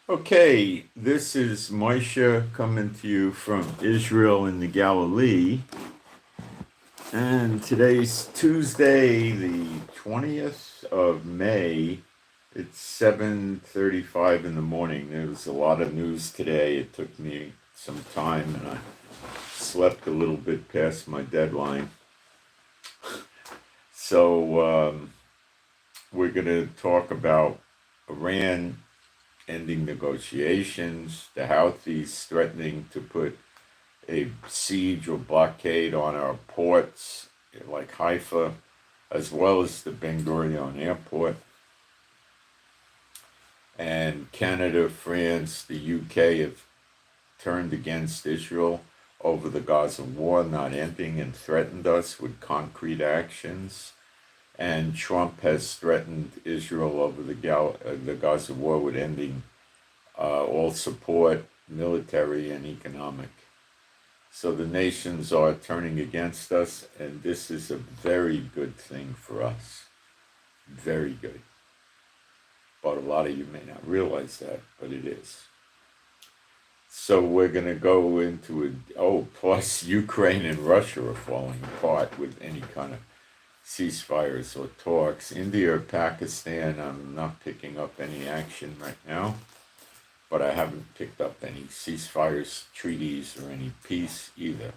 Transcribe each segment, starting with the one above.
Okay, this is Moshe coming to you from Israel in the Galilee. And today's Tuesday, the 20th of May. It's 7:35 in the morning. There was a lot of news today. It took me some time and I slept a little bit past my deadline. So we're going to talk about Iran ending negotiations, the Houthis threatening to put a siege or blockade on our ports like Haifa, as well as the Ben Gurion airport. And Canada, France, the UK have turned against Israel over the Gaza war not ending and threatened us with concrete actions. And Trump has threatened Israel over the Gaza war with ending all support, military and economic. So the nations are turning against us, and this is a very good thing for us. Very good. But a lot of you may not realize that, but it is. So we're going to go into plus Ukraine and Russia are falling apart with any kind of ceasefires or talks. India or Pakistan, I'm not picking up any action right now, but I haven't picked up any ceasefires, treaties, or any peace either.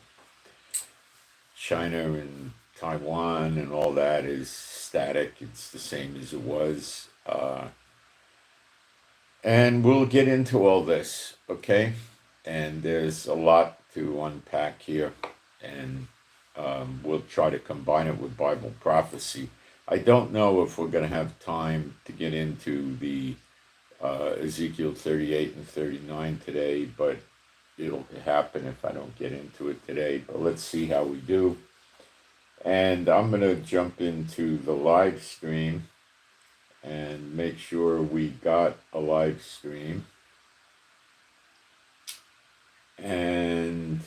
China and Taiwan and all that is static. It's the same as it was. And we'll get into all this, okay? And there's a lot to unpack here, and we'll try to combine it with Bible prophecy. I don't know if we're going to have time to get into the Ezekiel 38 and 39 today, but it'll happen if I don't get into it today. But let's see how we do. And I'm going to jump into the live stream and make sure we got a live stream. And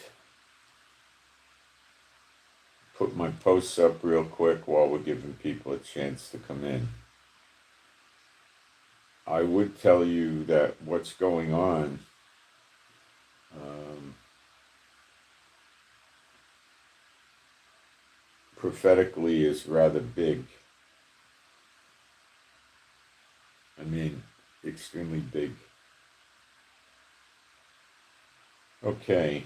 put my posts up real quick while we're giving people a chance to come in. I would tell you that what's going on prophetically is rather big. I mean, extremely big. Okay.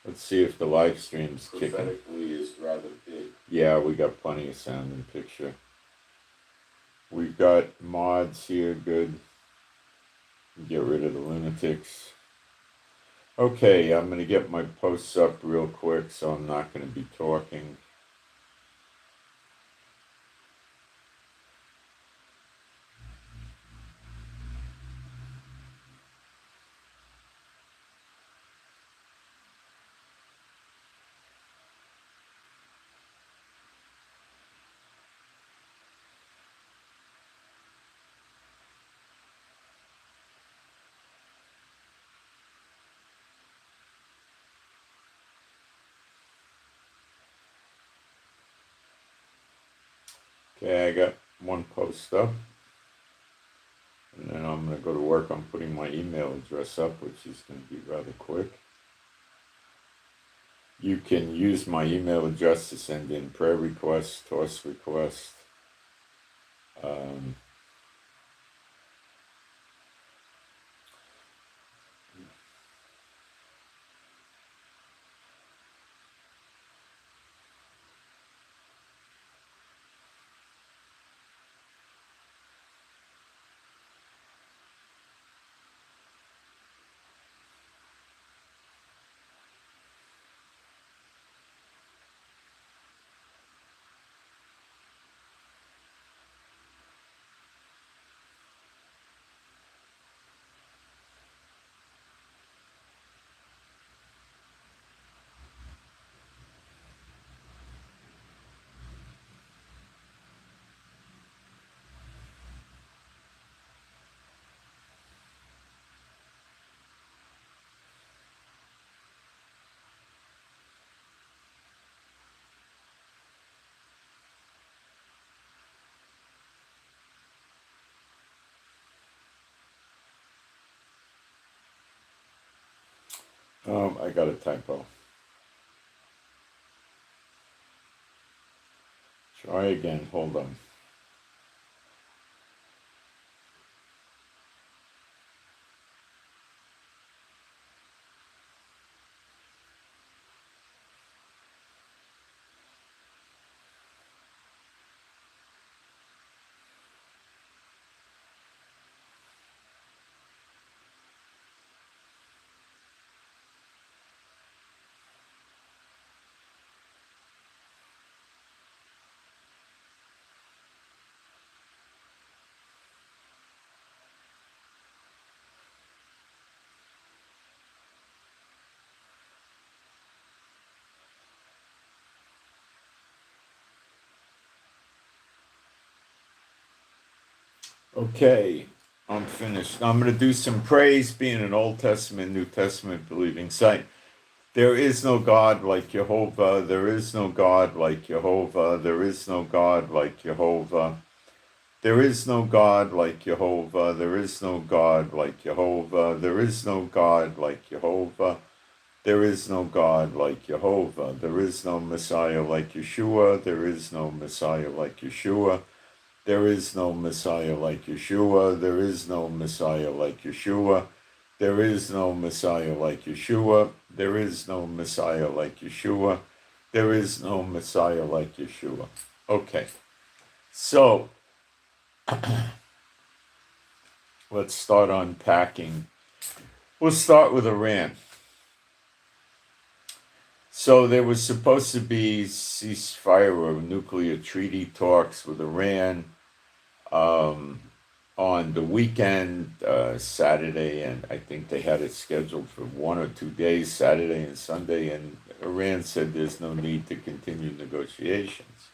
Let's see if the live stream's kicking. Prophetically is rather big. Yeah, we got plenty of sound and picture. We've got mods here, good. Get rid of the lunatics. Okay, I'm going to get my posts up real quick, so I'm not going to be talking. Okay, I got one post up. And then I'm going to go to work on putting my email address up, which is going to be rather quick. You can use my email address to send in prayer requests, toast requests. I got a typo. Try again. Hold on. Okay, I'm finished. I'm going to do some praise, being an Old Testament, New Testament believing saint. There is no God like Jehovah. There is no God like Jehovah. There is no God like Jehovah. There is no God like Jehovah. There is no God like Jehovah. There is no God like Jehovah. There is no God like Jehovah. There is no Messiah like Yeshua. There is no Messiah like Yeshua. There is no Messiah like Yeshua. There is no Messiah like Yeshua. There is no Messiah like Yeshua. There is no Messiah like Yeshua. There is no Messiah like Yeshua. Okay, so let's start unpacking. We'll start with Iran. So there was supposed to be ceasefire or nuclear treaty talks with Iran on the weekend, Saturday, and I think they had it scheduled for 1 or 2 days, Saturday and Sunday, and Iran said there's no need to continue negotiations.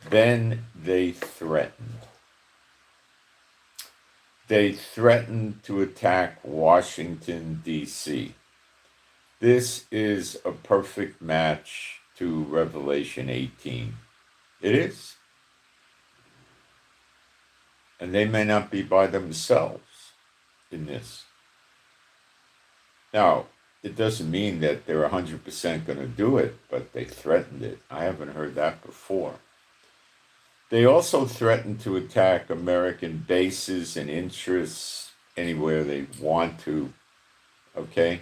Then they threatened. They threatened to attack Washington, D.C. This is a perfect match to Revelation 18. It is. And they may not be by themselves in this. Now, it doesn't mean that they're 100% going to do it, but they threatened it. I haven't heard that before. They also threatened to attack American bases and interests anywhere they want to, okay?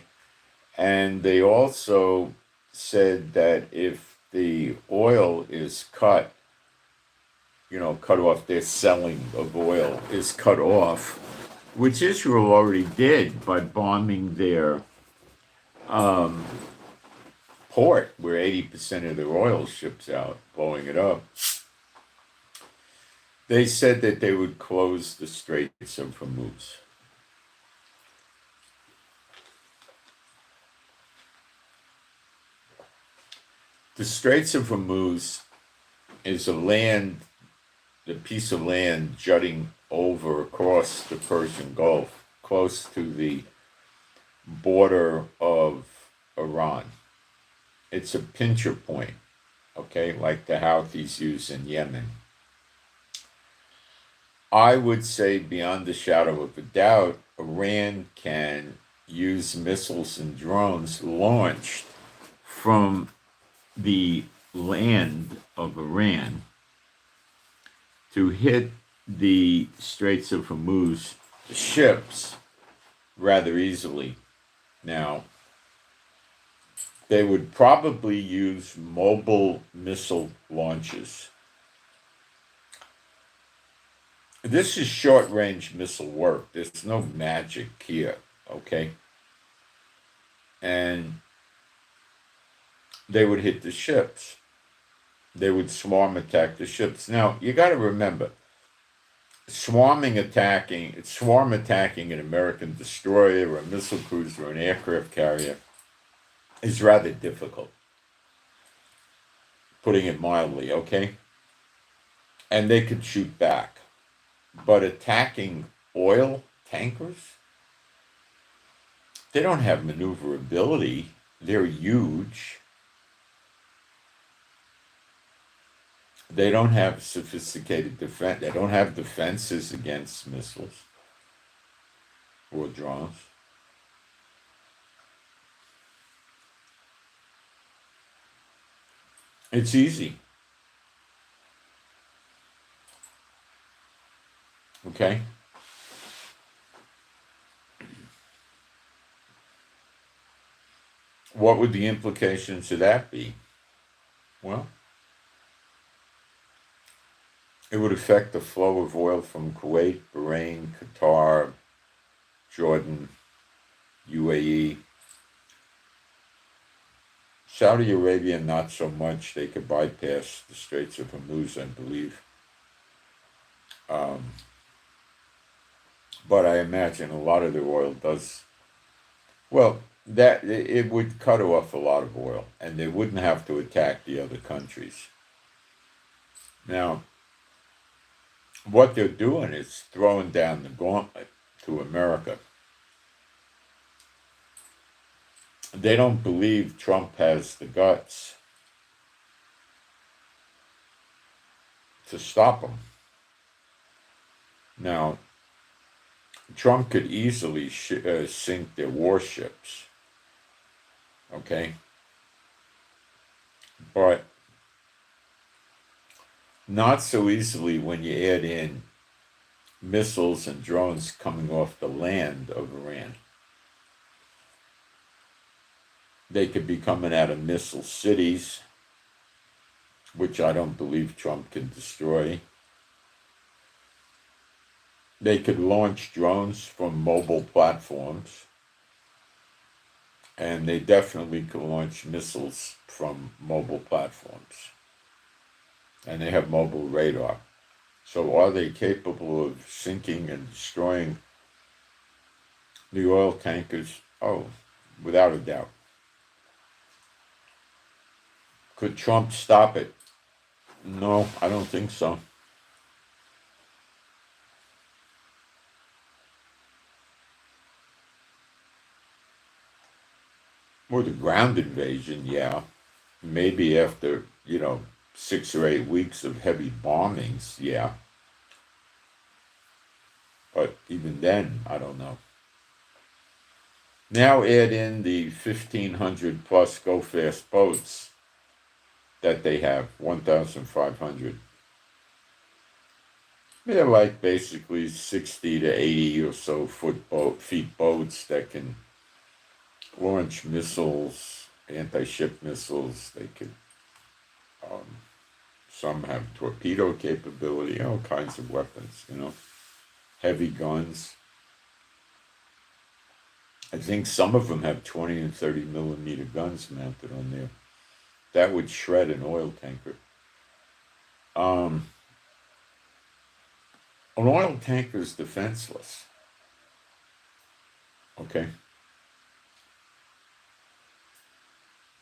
And they also said that if the oil is cut off, their selling of oil is cut off, which Israel already did by bombing their port, where 80% of their oil ships out, blowing it up. They said that they would close the Straits of Hormuz. The Straits of Hormuz is a piece of land jutting over across the Persian Gulf, close to the border of Iran. It's a pincher point, okay, like the Houthis use in Yemen. I would say, beyond a shadow of a doubt, Iran can use missiles and drones launched from the land of Iran to hit the Straits of Hormuz ships rather easily. Now, they would probably use mobile missile launches. This is short-range missile work. There's no magic here, okay? And they would hit the ships. They would swarm attack the ships. Now, you got to remember, swarm attacking an American destroyer, a missile cruiser, an aircraft carrier is rather difficult, putting it mildly, okay? And they could shoot back. But attacking oil tankers, they don't have maneuverability. They're huge. They don't have sophisticated defense. They don't have defenses against missiles or drones. It's easy. Okay? What would the implications of that be? Well, it would affect the flow of oil from Kuwait, Bahrain, Qatar, Jordan, UAE. Saudi Arabia, not so much. They could bypass the Straits of Hormuz, I believe. But I imagine a lot of their oil does. Well, that it would cut off a lot of oil, and they wouldn't have to attack the other countries. Now, what they're doing is throwing down the gauntlet to America. They don't believe Trump has the guts to stop them. Now, Trump could easily sink their warships, okay? But not so easily when you add in missiles and drones coming off the land of Iran. They could be coming out of missile cities, which I don't believe Trump can destroy. They could launch drones from mobile platforms, and they definitely could launch missiles from mobile platforms. And they have mobile radar. So are they capable of sinking and destroying the oil tankers? Oh, without a doubt. Could Trump stop it? No, I don't think so. Or the ground invasion, yeah. Maybe after, 6 or 8 weeks of heavy bombings, yeah. But even then, I don't know. Now add in the 1,500 plus go fast boats that they have, 1,500. They're like basically 60 to 80 or so feet boats that can launch missiles, anti-ship missiles. They could, some have torpedo capability, all kinds of weapons, heavy guns. I think some of them have 20 and 30 millimeter guns mounted on there. That would shred an oil tanker. An oil tanker is defenseless. Okay?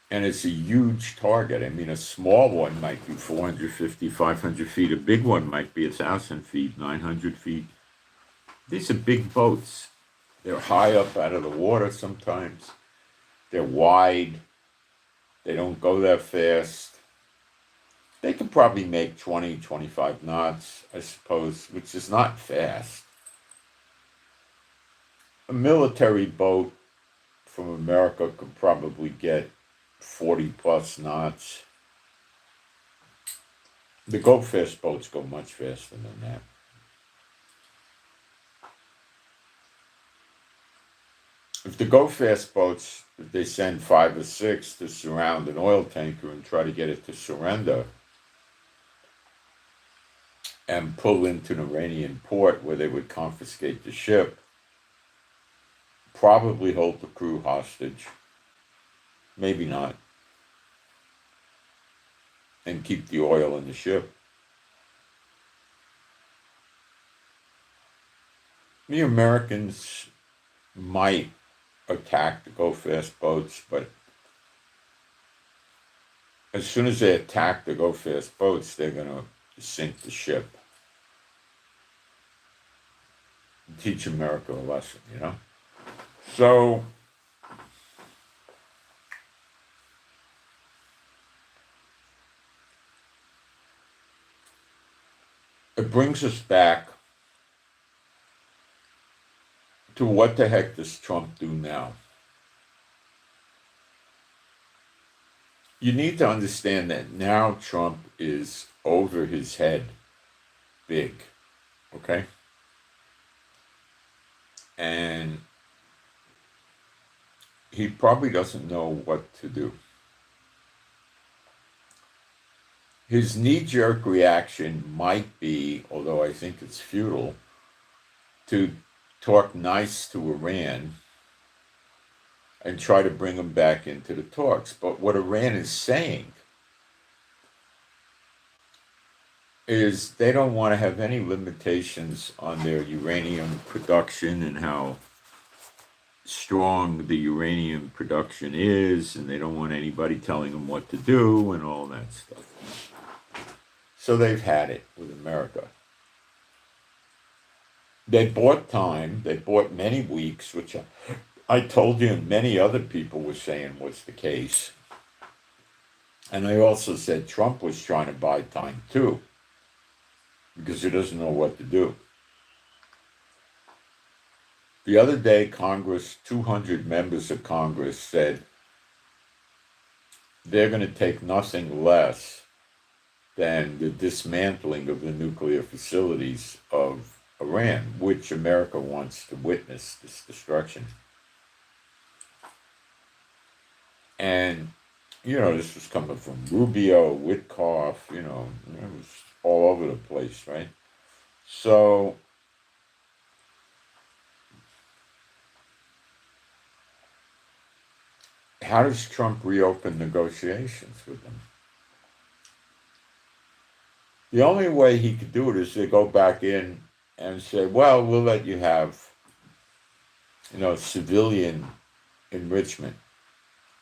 And it's a huge target. I mean, a small one might be 450, 500 feet. A big one might be 1,000 feet, 900 feet. These are big boats. They're high up out of the water sometimes. They're wide. They don't go that fast. They can probably make 20, 25 knots, I suppose, which is not fast. A military boat from America could probably get 40 plus knots. The go fast boats go much faster than that. If the go fast boats, if they send 5 or 6 to surround an oil tanker and try to get it to surrender and pull into an Iranian port where they would confiscate the ship, probably hold the crew hostage, maybe not, and keep the oil in the ship. The Americans might attack the go fast boats, but as soon as they attack the go fast boats, they're going to sink the ship. Teach America a lesson, So, it brings us back to what the heck does Trump do now? You need to understand that now Trump is over his head big, okay? And he probably doesn't know what to do. His knee-jerk reaction might be, although I think it's futile, to talk nice to Iran and try to bring them back into the talks. But what Iran is saying is they don't want to have any limitations on their uranium production and how strong the uranium production is, and they don't want anybody telling them what to do and all that stuff. So they've had it with America. They bought time, they bought many weeks, which I told you and many other people were saying was the case. And I also said Trump was trying to buy time too, because he doesn't know what to do. The other day, Congress, 200 members of Congress said they're going to take nothing less than the dismantling of the nuclear facilities of Iran, which America wants to witness this destruction. And, this was coming from Rubio, Witkoff, it was all over the place, right? So, how does Trump reopen negotiations with them? The only way he could do it is to go back in and say, well, we'll let you have, civilian enrichment,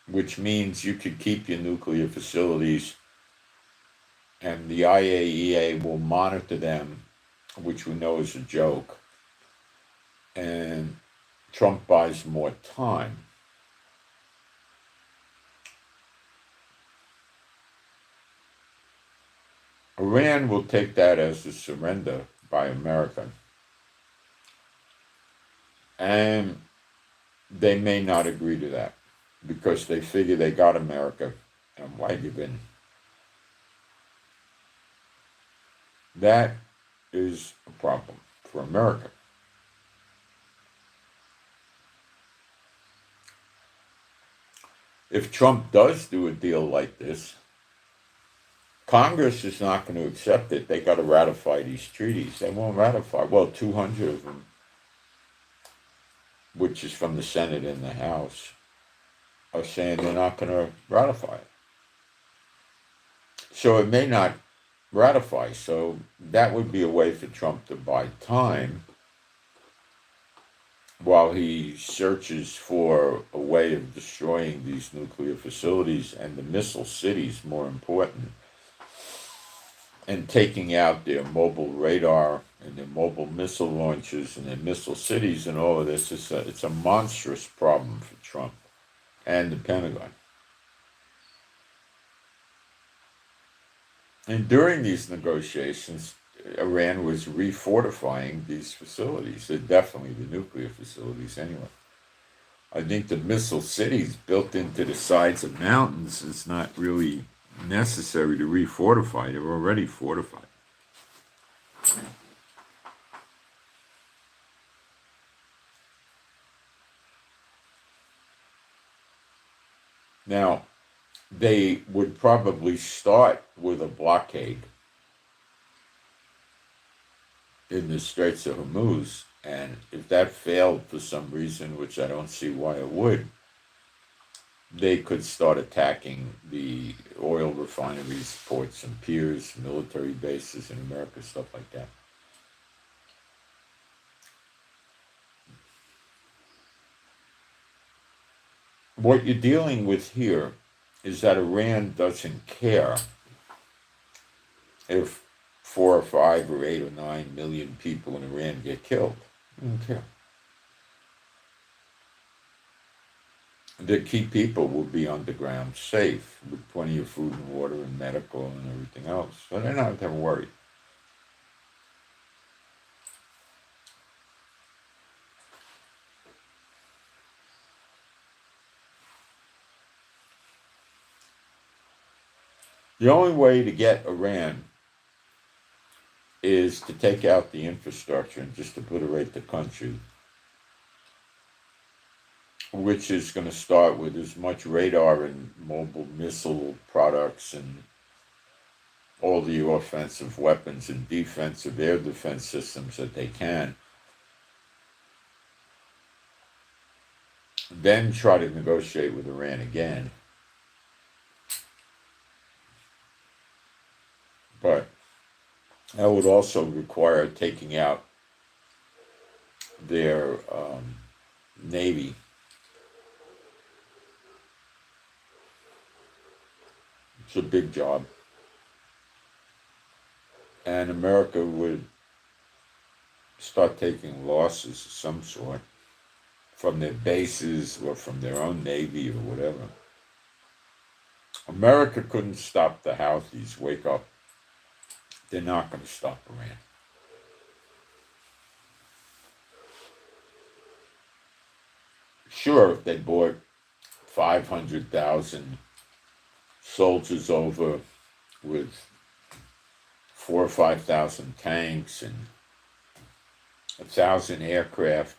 which means you could keep your nuclear facilities and the IAEA will monitor them, which we know is a joke, and Trump buys more time. Iran will take that as a surrender by America. And they may not agree to that because they figure they got America, and why give in? That is a problem for America. If Trump does do a deal like this, Congress is not going to accept it. They got to ratify these treaties. They won't ratify. Well, 200 of them, which is from the Senate and the House, are saying they're not going to ratify it. So it may not ratify. So that would be a way for Trump to buy time while he searches for a way of destroying these nuclear facilities and the missile cities, more important, and taking out their mobile radar and their mobile missile launchers and their missile cities and all of this. It's a monstrous problem for Trump and the Pentagon. And during these negotiations, Iran was refortifying these facilities. They're definitely the nuclear facilities anyway. I think the missile cities built into the sides of mountains is not really necessary to refortify. They're already fortified. Now, they would probably start with a blockade in the Straits of Hormuz, and if that failed for some reason, which I don't see why it would, they could start attacking the oil refineries, ports and piers, military bases in America, stuff like that. What you're dealing with here is that Iran doesn't care if 4 or 5 or 8 or 9 million people in Iran get killed. They don't care. The key people will be underground, safe, with plenty of food and water and medical and everything else. So they're not that worried. The only way to get Iran is to take out the infrastructure and just obliterate the country, which is going to start with as much radar and mobile missile products and all the offensive weapons and defensive air defense systems that they can. Then try to negotiate with Iran again. But that would also require taking out their Navy. It's a big job. And America would start taking losses of some sort from their bases or from their own Navy or whatever. America couldn't stop the Houthis. Wake up. They're not going to stop Iran. Sure, if they brought 500,000 soldiers over with 4,000 or 5,000 tanks and 1,000 aircraft,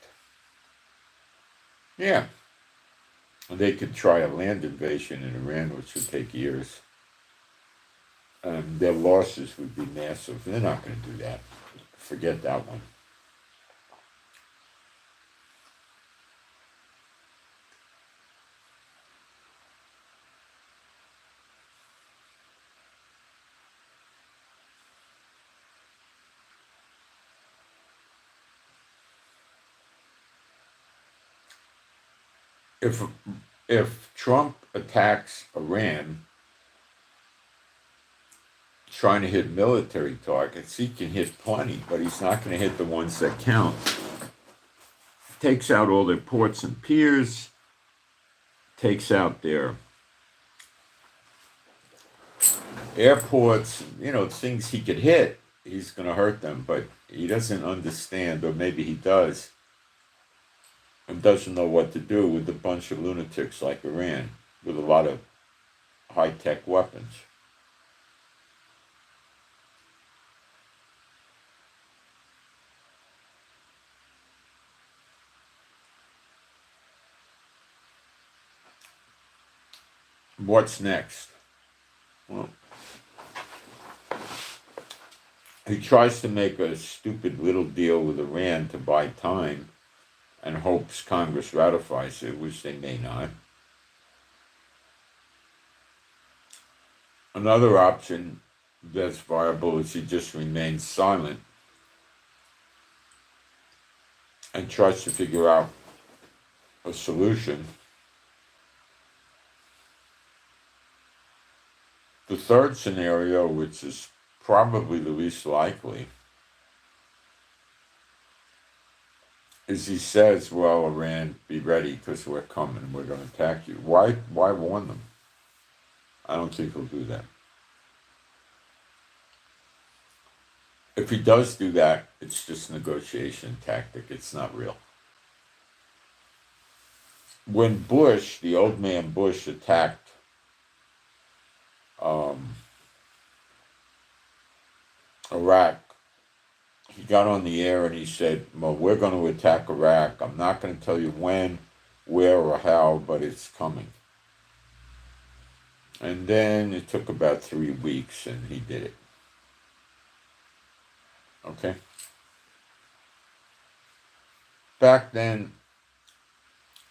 yeah, they could try a land invasion in Iran, which would take years. Their losses would be massive. They're not going to do that. Forget that one. If Trump attacks Iran, trying to hit military targets, he can hit plenty, but he's not going to hit the ones that count. Takes out all their ports and piers, takes out their airports, things he could hit, he's going to hurt them, but he doesn't understand, or maybe he does, and doesn't know what to do with a bunch of lunatics like Iran, with a lot of high-tech weapons. What's next? Well, he tries to make a stupid little deal with Iran to buy time and hopes Congress ratifies it, which they may not. Another option that's viable is he just remains silent and tries to figure out a solution. The third scenario, which is probably the least likely, is he says, well, Iran, be ready because we're coming, we're going to attack you. Why warn them? I don't think he'll do that. If he does do that, it's just a negotiation tactic. It's not real. When Bush, the old man Bush, attacked Iraq, he got on the air and he said, well, we're going to attack Iraq. I'm not going to tell you when, where, or how, but it's coming. And then it took about 3 weeks and he did it. Okay? Back then,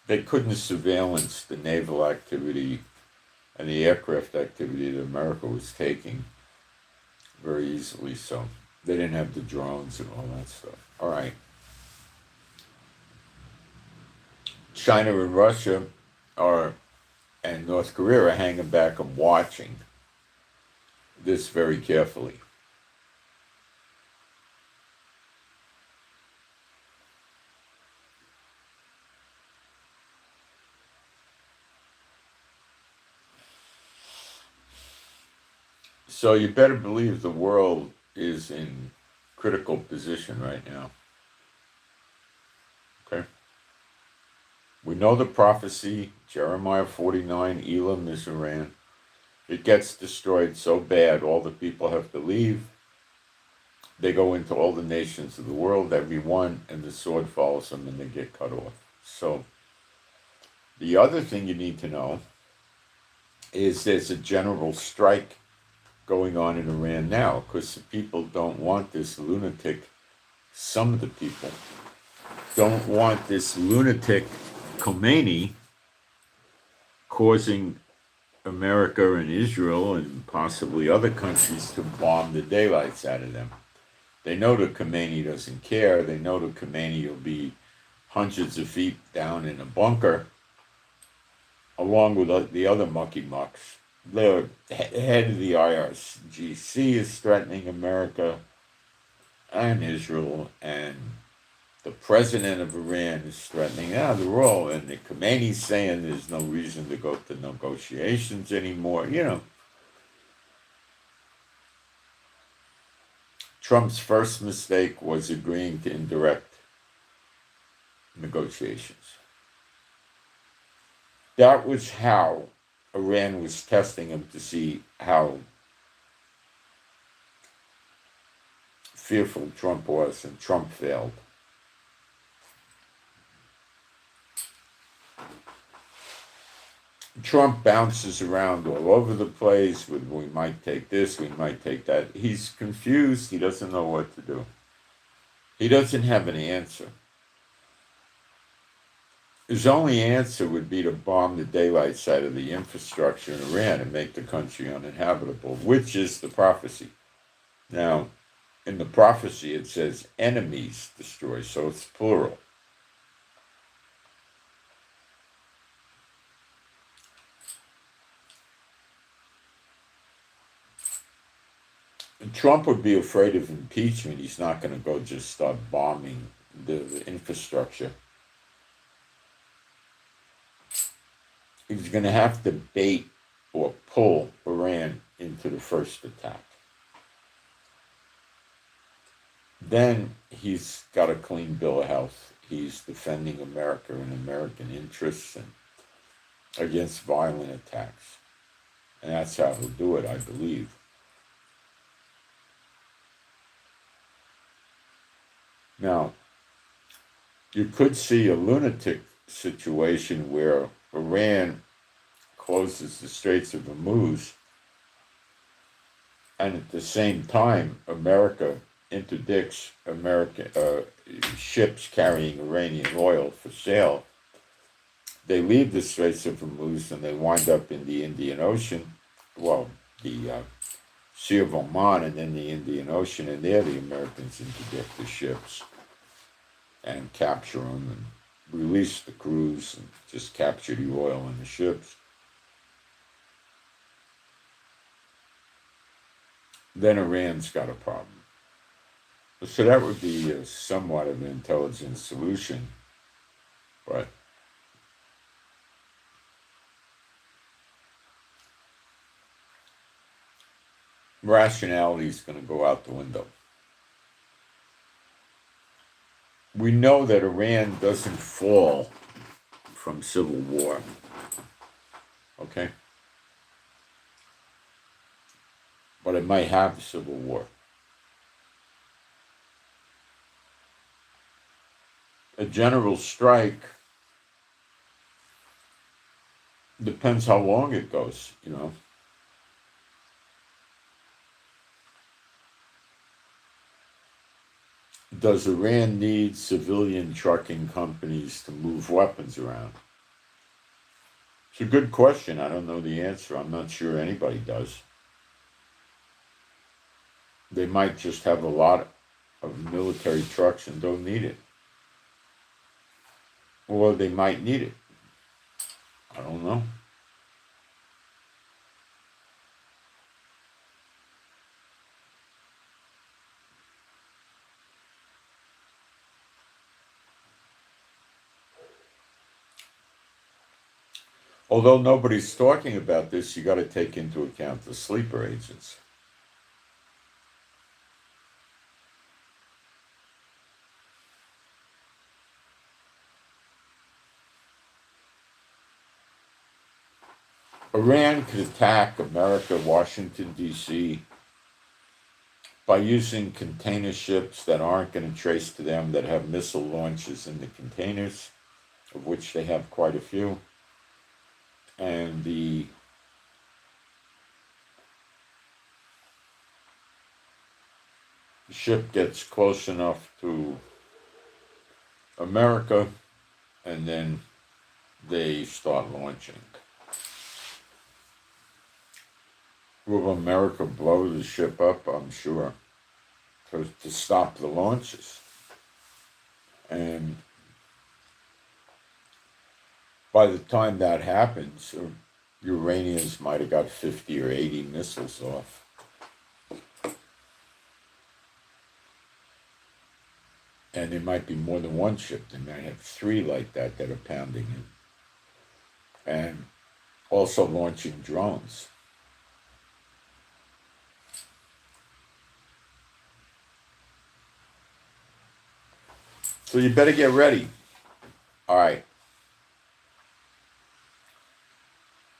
they couldn't surveillance the naval activity and the aircraft activity that America was taking very easily, so they didn't have the drones and all that stuff. All right. China and Russia and North Korea are hanging back and watching this very carefully. So you better believe the world is in critical position right now. Okay? We know the prophecy, Jeremiah 49, Elam is Iran. It gets destroyed so bad, all the people have to leave. They go into all the nations of the world, every one, and the sword follows them and they get cut off. So the other thing you need to know is there's a general strike going on in Iran now because the people don't want this lunatic. Some of the people don't want this lunatic Khomeini causing America and Israel and possibly other countries to bomb the daylights out of them. They know that Khomeini doesn't care. They know that Khomeini will be hundreds of feet down in a bunker along with the other mucky mucks. The head of the IRGC is threatening America and Israel, and the president of Iran is threatening. They're all, and the Khomeini's saying there's no reason to go to negotiations anymore. Trump's first mistake was agreeing to indirect negotiations. That was how Iran was testing him to see how fearful Trump was, and Trump failed. Trump bounces around all over the place with, we might take this, we might take that. He's confused. He doesn't know what to do. He doesn't have an answer. His only answer would be to bomb the daylight side of the infrastructure in Iran and make the country uninhabitable, which is the prophecy. Now, in the prophecy, it says enemies destroy, so it's plural. Trump would be afraid of impeachment. He's not going to go just start bombing the infrastructure. He's going to have to bait or pull Iran into the first attack. Then he's got a clean bill of health. He's defending America and American interests and against violent attacks. And that's how he'll do it, I believe. Now, you could see a lunatic situation where Iran closes the Straits of Hormuz, and at the same time, America interdicts American ships carrying Iranian oil for sale. They leave the Straits of Hormuz and they wind up in the Indian Ocean, the Sea of Oman, and then the Indian Ocean, and there the Americans interdict the ships and capture them and release the crews and just capture the oil in the ships. Then Iran's got a problem. So that would be somewhat of an intelligent solution, but rationality is going to go out the window. We know that Iran doesn't fall from civil war, okay? But it might have a civil war. A general strike depends how long it goes, Does Iran need civilian trucking companies to move weapons around? It's a good question. I don't know the answer. I'm not sure anybody does. They might just have a lot of military trucks and don't need it. Or they might need it. I don't know. Although nobody's talking about this, you got to take into account the sleeper agents. Iran could attack America, Washington, D.C., by using container ships that aren't going to trace to them, that have missile launches in the containers, of which they have quite a few. And the ship gets close enough to America, and then they start launching. Will America blow the ship up? I'm sure, to stop the launches. And by the time that happens, Iranians might have got 50 or 80 missiles off. And there might be more than one ship. They might have 3 like that are pounding in. And also launching drones. So you better get ready. All right.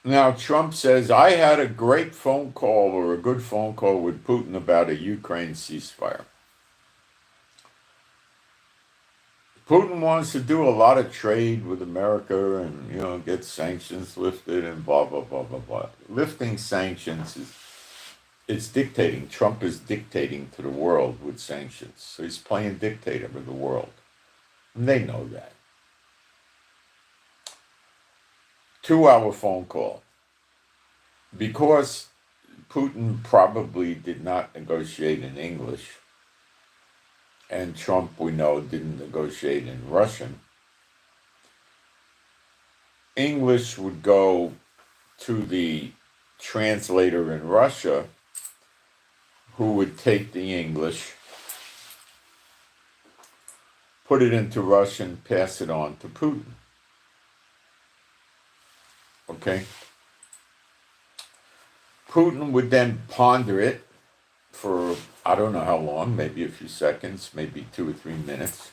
Now, Trump says, I had a great phone call or a good phone call with Putin about a Ukraine ceasefire. Putin wants to do a lot of trade with America and, get sanctions lifted and blah, blah, blah, blah, blah. Lifting sanctions it's dictating. Trump is dictating to the world with sanctions. So he's playing dictator with the world. And they know that. 2-hour phone call. Because Putin probably did not negotiate in English, and Trump, we know, didn't negotiate in Russian, English would go to the translator in Russia, who would take the English, put it into Russian, pass it on to Putin. Okay? Putin would then ponder it for, I don't know how long, maybe a few seconds, maybe 2 or 3 minutes.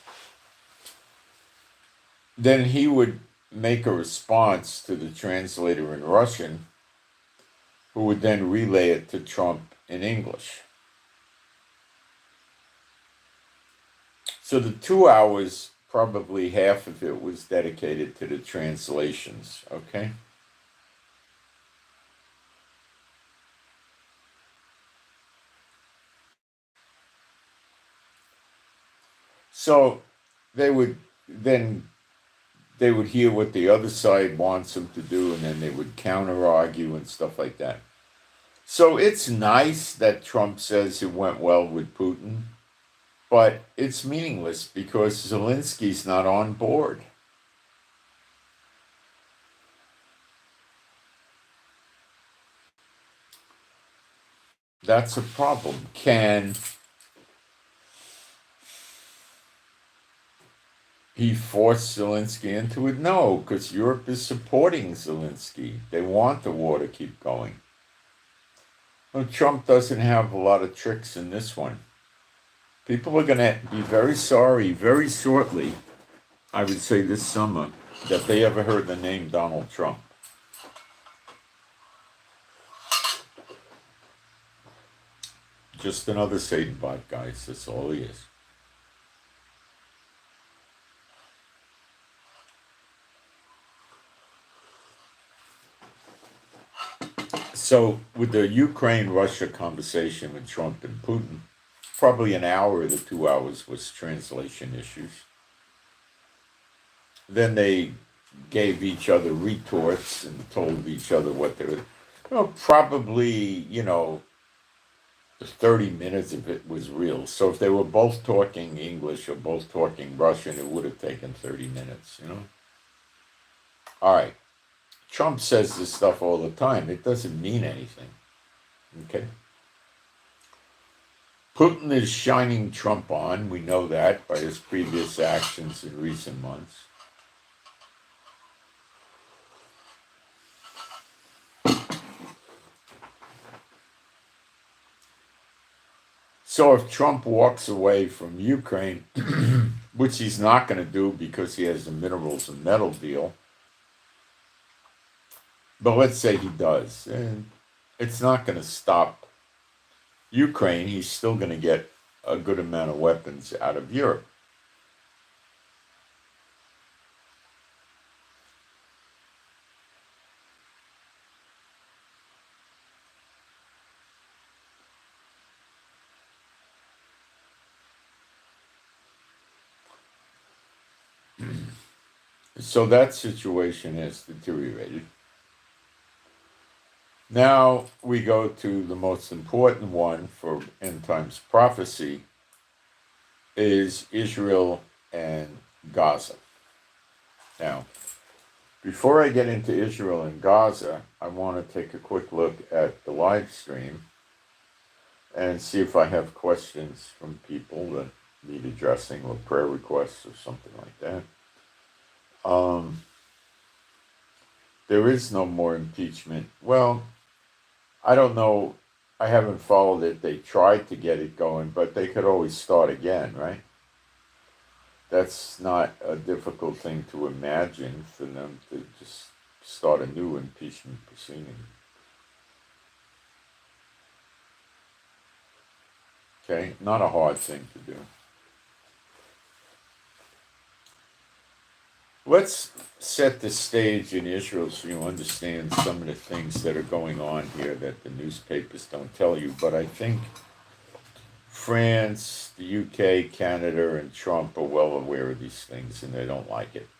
Then he would make a response to the translator in Russian, who would then relay it to Trump in English. So the 2 hours, probably half of it was dedicated to the translations, okay? So they would hear what the other side wants them to do, and then they would counter-argue and stuff like that. So it's nice that Trump says it went well with Putin, but it's meaningless because Zelensky's not on board. That's a problem. Can he force Zelensky into it? No, because Europe is supporting Zelensky. They want the war to keep going. Well, Trump doesn't have a lot of tricks in this one. People are going to be very sorry very shortly, I would say this summer, that they ever heard the name Donald Trump. Just another Satan bot, guys. That's all he is. So with the Ukraine-Russia conversation with Trump and Putin, probably an hour of the 2 hours was translation issues. Then they gave each other retorts and told each other what they were. Probably, 30 minutes of it was real. So if they were both talking English or both talking Russian, it would have taken 30 minutes, All right. Trump says this stuff all the time. It doesn't mean anything. Okay? Putin is shining Trump on. We know that by his previous actions in recent months. So if Trump walks away from Ukraine, which he's not going to do because he has the minerals and metal deal, But let's say he does, and it's not going to stop Ukraine. He's still going to get a good amount of weapons out of Europe. So that situation has deteriorated. Now we go to the most important one for end times prophecy is Israel and Gaza. Now, before I get into Israel and Gaza, I want to take a quick look at the live stream and see if I have questions from people that need addressing or prayer requests or something like that. There is no more impeachment. Well, I don't know. I haven't followed it. They tried to get it going, but they could always start again, right? That's not a difficult thing to imagine for them to just start a new impeachment proceeding. Okay, not a hard thing to do. Let's set the stage in Israel so you understand some of the things that are going on here that the newspapers don't tell you. But I think France, the UK, Canada, and Trump are well aware of these things and they don't like it.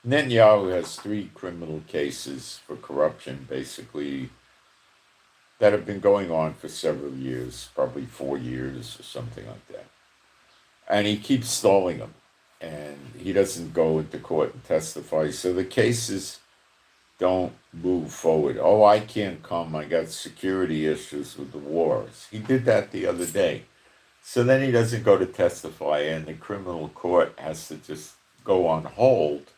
Netanyahu has 3 criminal cases for corruption, basically, that have been going on for several years, probably 4 years or something like that. And he keeps stalling them. And he doesn't go into court and testify. So the cases don't move forward. Oh, I can't come. I got security issues with the wars. He did that the other day. So then he doesn't go to testify, and the criminal court has to just go on hold,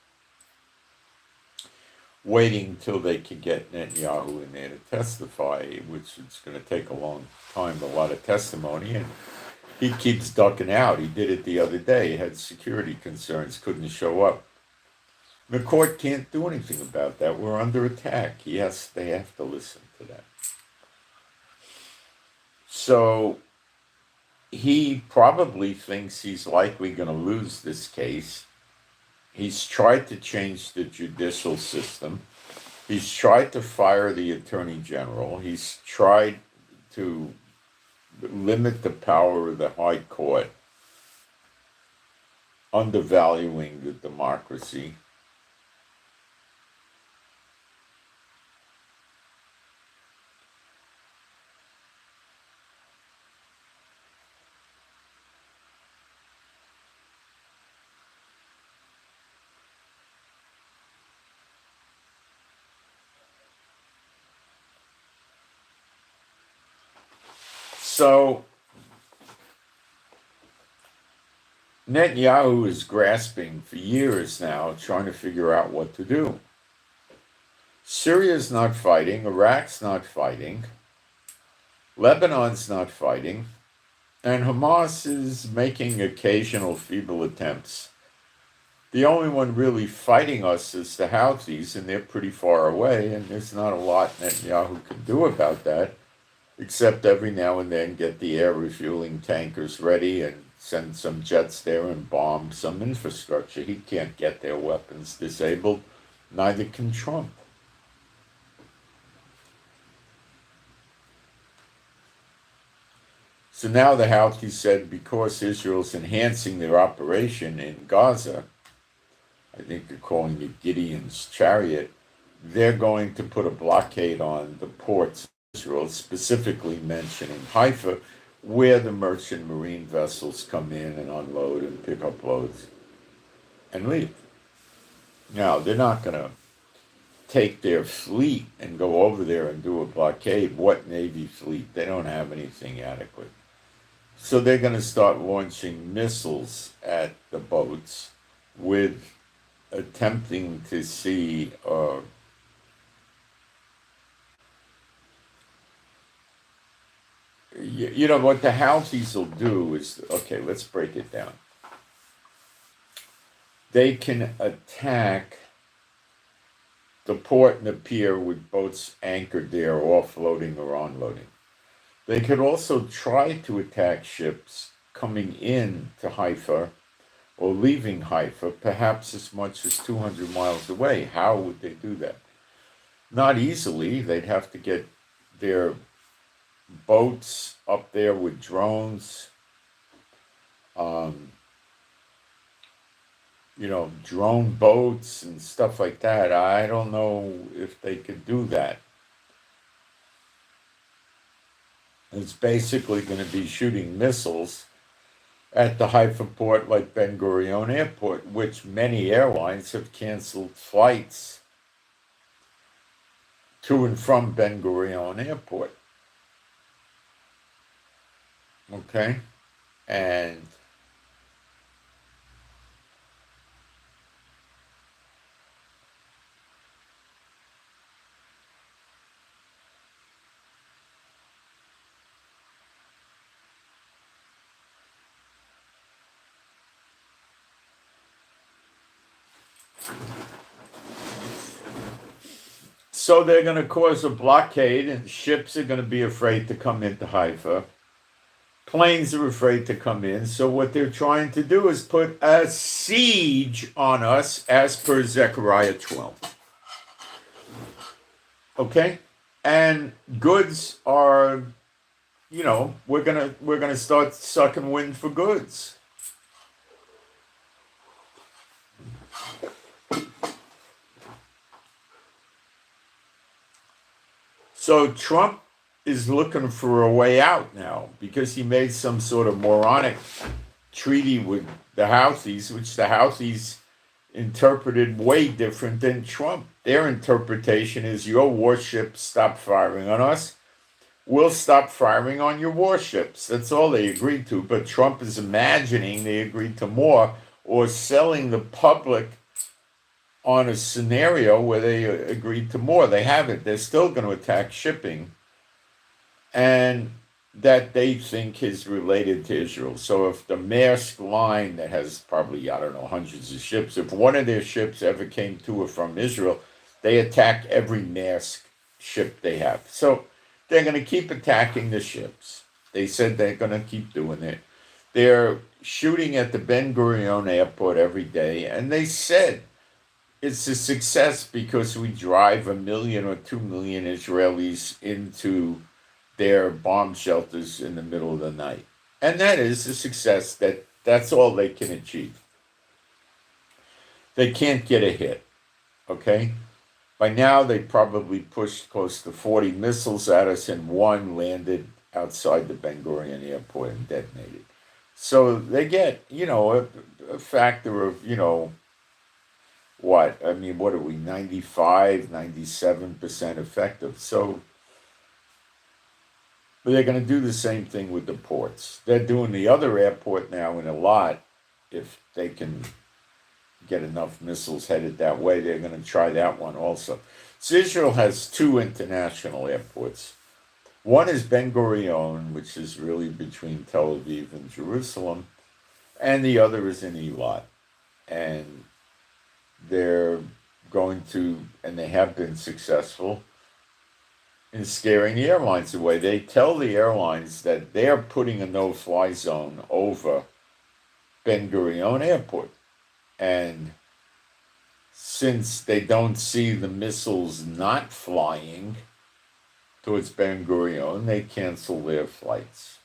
waiting till they can get Netanyahu in there to testify, which is going to take a long time, a lot of testimony. And he keeps ducking out. He did it the other day. He had security concerns, couldn't show up. The court can't do anything about that. We're under attack. They have to listen to that. So he probably thinks he's likely going to lose this case. He's tried to change the judicial system. He's tried to fire the attorney general. He's tried to limit the power of the high court, undervaluing the democracy. So Netanyahu is grasping for years now, trying to figure out what to do. Syria's not fighting, Iraq's not fighting, Lebanon's not fighting, and Hamas is making occasional feeble attempts. The only one really fighting us is the Houthis, and they're pretty far away, and there's not a lot Netanyahu can do about that, except every now and then get the air refueling tankers ready and send some jets there and bomb some infrastructure. He can't get their weapons disabled. Neither can Trump. So now the Houthis said because Israel's enhancing their operation in Gaza, I think they're calling it Gideon's chariot, they're going to put a blockade on the ports of Israel, specifically mentioning Haifa, where the merchant marine vessels come in and unload and pick up loads and leave. Now, they're not going to take their fleet and go over there and do a blockade. What Navy fleet? They don't have anything adequate. So they're going to start launching missiles at the boats with attempting to see you know what the Houthis will do is, okay, let's break it down. They can attack the port and the pier with boats anchored there, offloading or onloading. They could also try to attack ships coming in to Haifa or leaving Haifa, perhaps as much as 200 miles away. How would they do that? Not easily. They'd have to get their boats up there with drones, drone boats and stuff like that. I don't know if they could do that. It's basically going to be shooting missiles at the Haifa port like Ben Gurion Airport, which many airlines have canceled flights to and from Ben Gurion Airport. Okay? And so they're going to cause a blockade, and ships are going to be afraid to come into Haifa. Planes are afraid to come in. So what they're trying to do is put a siege on us, as per Zechariah 12. Okay? And goods are, we're gonna start sucking wind for goods. So Trump is looking for a way out now because he made some sort of moronic treaty with the Houthis, which the Houthis interpreted way different than Trump. Their interpretation is your warships stop firing on us, we'll stop firing on your warships. That's all they agreed to. But Trump is imagining they agreed to more, or selling the public on a scenario where they agreed to more. They haven't. They're still going to attack shipping, and that they think is related to Israel. So if the Maersk line that has probably, hundreds of ships, if one of their ships ever came to or from Israel, they attack every Maersk ship they have. So they're going to keep attacking the ships. They said they're going to keep doing it. They're shooting at the Ben Gurion airport every day, and they said it's a success because we drive 1 million or 2 million Israelis into their bomb shelters in the middle of the night. And that is a success. That's all they can achieve. They can't get a hit, okay? By now, they probably pushed close to 40 missiles at us, and one landed outside the Ben Gurion airport and detonated. So they get, a factor of, what are we, 95, 97% effective. So but they're going to do the same thing with the ports. They're doing the other airport now in a lot. If they can get enough missiles headed that way, they're going to try that one also. So Israel has 2 international airports. One is Ben Gurion, which is really between Tel Aviv and Jerusalem, and the other is in Eilat. And they're going to, and they have been successful in scaring the airlines away. They tell the airlines that they're putting a no-fly zone over Ben Gurion Airport. And since they don't see the missiles not flying towards Ben Gurion, they cancel their flights.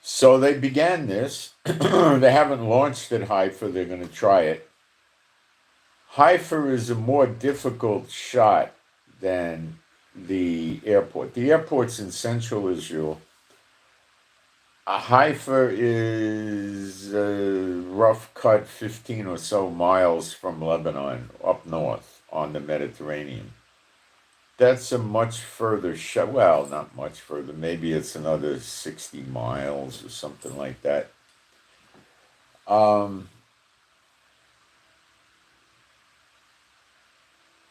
So they began this. They haven't launched at Haifa. They're going to try it. Haifa is a more difficult shot than the airport. The airport's in central Israel. Haifa is a rough cut 15 or so miles from Lebanon, up north on the Mediterranean. That's a much further shot. Well, not much further. Maybe it's another 60 miles or something like that. Um,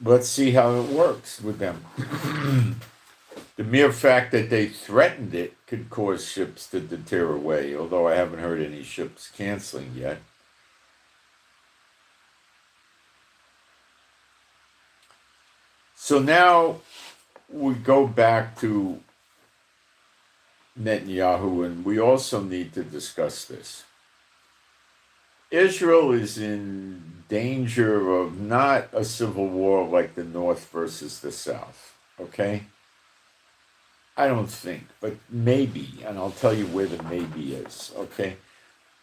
let's see how it works with them. The mere fact that they threatened it could cause ships to deter away, although I haven't heard any ships canceling yet. So now we go back to Netanyahu, and we also need to discuss this. Israel is in danger of not a civil war like the North versus the South, okay? I don't think, but maybe, and I'll tell you where the maybe is, okay?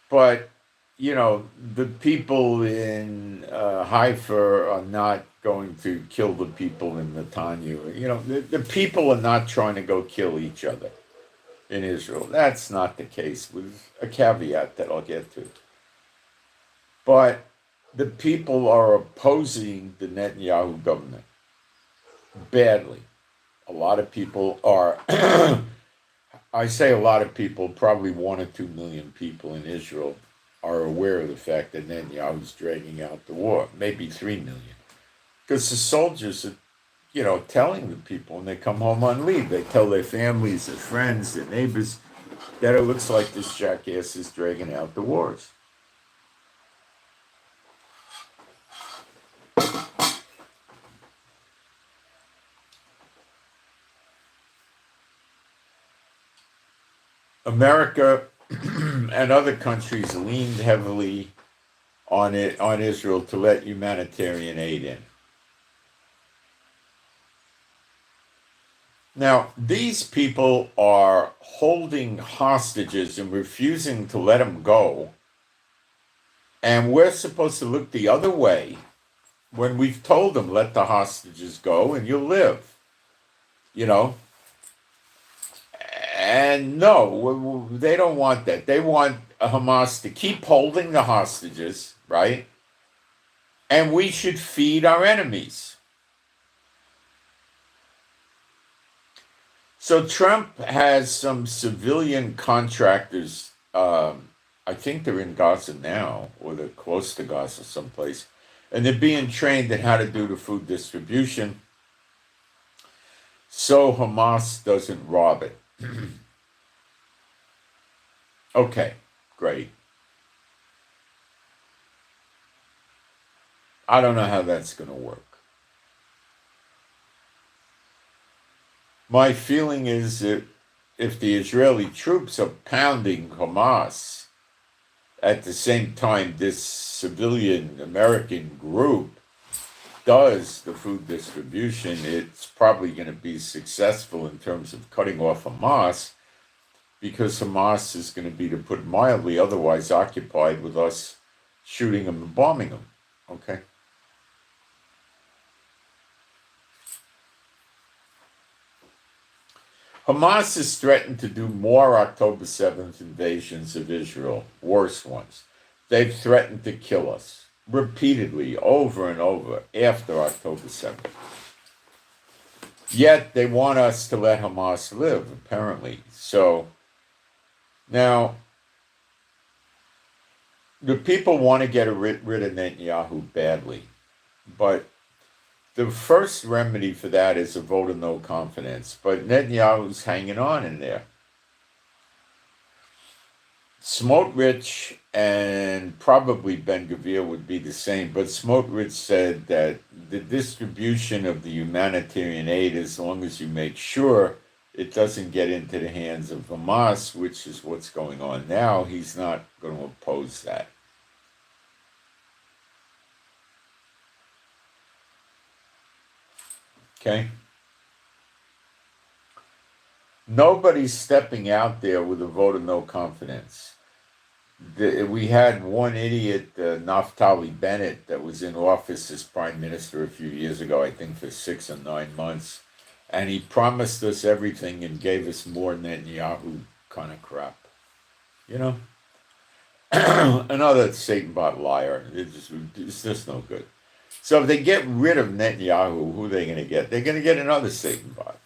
But, the people in Haifa are not going to kill the people in Netanyahu. The people are not trying to go kill each other in Israel. That's not the case, with a caveat that I'll get to. But the people are opposing the Netanyahu government badly. A lot of people are, I say a lot of people, probably 1 or 2 million people in Israel are aware of the fact that Netanyahu's dragging out the war, maybe 3 million. Because the soldiers are, telling the people when they come home on leave, they tell their families, their friends, their neighbors, that it looks like this jackass is dragging out the wars. America and other countries leaned heavily on Israel to let humanitarian aid in. Now, these people are holding hostages and refusing to let them go, and we're supposed to look the other way when we've told them, let the hostages go and you'll live, And no, they don't want that. They want Hamas to keep holding the hostages, right? And we should feed our enemies. So Trump has some civilian contractors. I think they're in Gaza now, or they're close to Gaza someplace. And they're being trained in how to do the food distribution so Hamas doesn't rob it. Okay, great. I don't know how that's going to work. My feeling is that if the Israeli troops are pounding Hamas, at the same time this civilian American group does the food distribution, it's probably going to be successful in terms of cutting off Hamas, because Hamas is going to be, to put it mildly, otherwise occupied with us shooting them and bombing them. Okay? Hamas has threatened to do more October 7th invasions of Israel, worse ones. They've threatened to kill us repeatedly, over and over, after October 7th. Yet they want us to let Hamas live, apparently. So now, the people want to get rid of Netanyahu badly, but the first remedy for that is a vote of no confidence. But Netanyahu's hanging on in there. Smotrich and probably Ben-Gvir would be the same, but Smotrich said that the distribution of the humanitarian aid, as long as you make sure it doesn't get into the hands of Hamas, which is what's going on now, he's not going to oppose that. Okay? Nobody's stepping out there with a vote of no confidence. We had one idiot, Naftali Bennett, that was in office as prime minister a few years ago, I think for 6 or 9 months, and he promised us everything and gave us more Netanyahu kind of crap. Another Satan-bought liar. It's just no good. So if they get rid of Netanyahu, who are they going to get? They're going to get another Satan bot,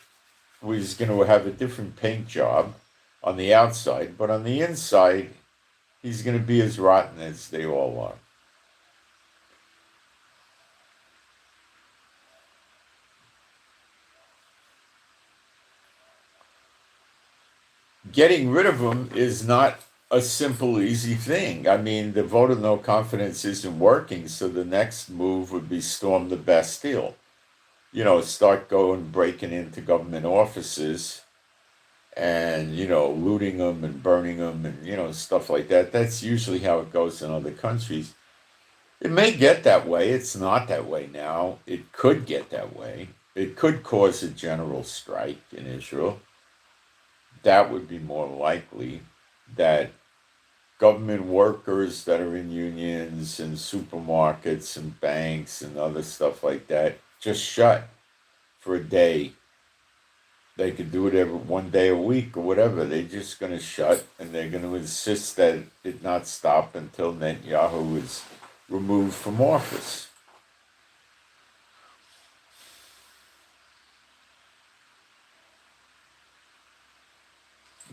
who's going to have a different paint job on the outside, but on the inside, he's going to be as rotten as they all are. Getting rid of him is not a simple, easy thing. I mean, the vote of no confidence isn't working, so the next move would be storm the Bastille. Start breaking into government offices and, looting them and burning them and, stuff like that. That's usually how it goes in other countries. It may get that way. It's not that way now. It could get that way. It could cause a general strike in Israel. That would be more likely, that government workers that are in unions and supermarkets and banks and other stuff like that just shut for a day. They could do it every 1 day a week or whatever. They're just going to shut, and they're going to insist that it not stop until Netanyahu is removed from office.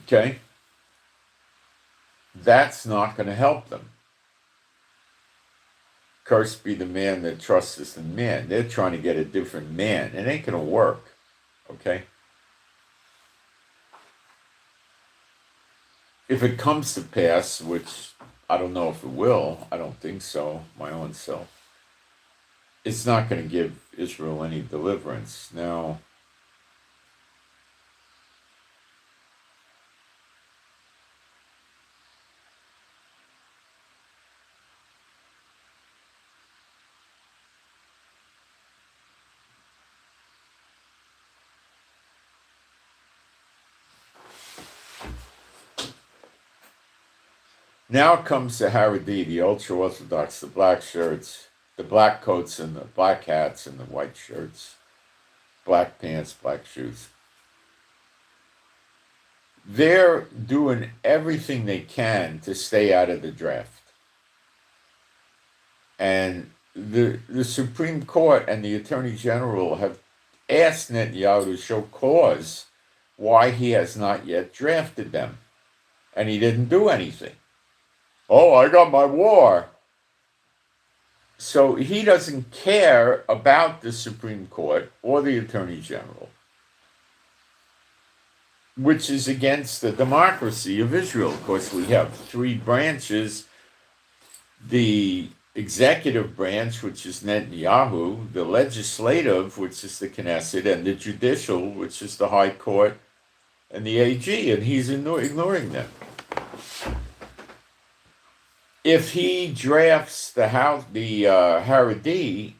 Okay? That's not going to help them. Cursed be the man that trusteth in man. They're trying to get a different man. It ain't going to work. Okay? If it comes to pass, which I don't know if it will, I don't think so, my own self, it's not going to give Israel any deliverance. Now, now comes the Haredi, the ultra-Orthodox, the black shirts, the black coats and the black hats and the white shirts, black pants, black shoes. They're doing everything they can to stay out of the draft. And the Supreme Court and the Attorney General have asked Netanyahu to show cause why he has not yet drafted them. And he didn't do anything. Oh, I got my war. So he doesn't care about the Supreme Court or the Attorney General, which is against the democracy of Israel. Of course, we have three branches: the executive branch, which is Netanyahu, the legislative, which is the Knesset, and the judicial, which is the High Court and the AG, and he's ignoring them. If he drafts the Haredi,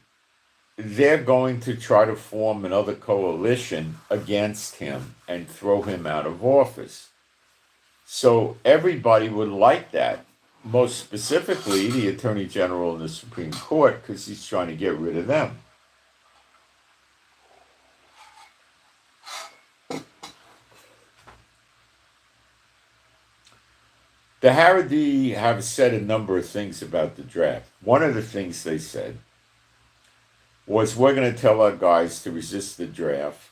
they're going to try to form another coalition against him and throw him out of office. So everybody would like that, most specifically the Attorney General and the Supreme Court, because he's trying to get rid of them. The Haredi have said a number of things about the draft. One of the things they said was, we're going to tell our guys to resist the draft,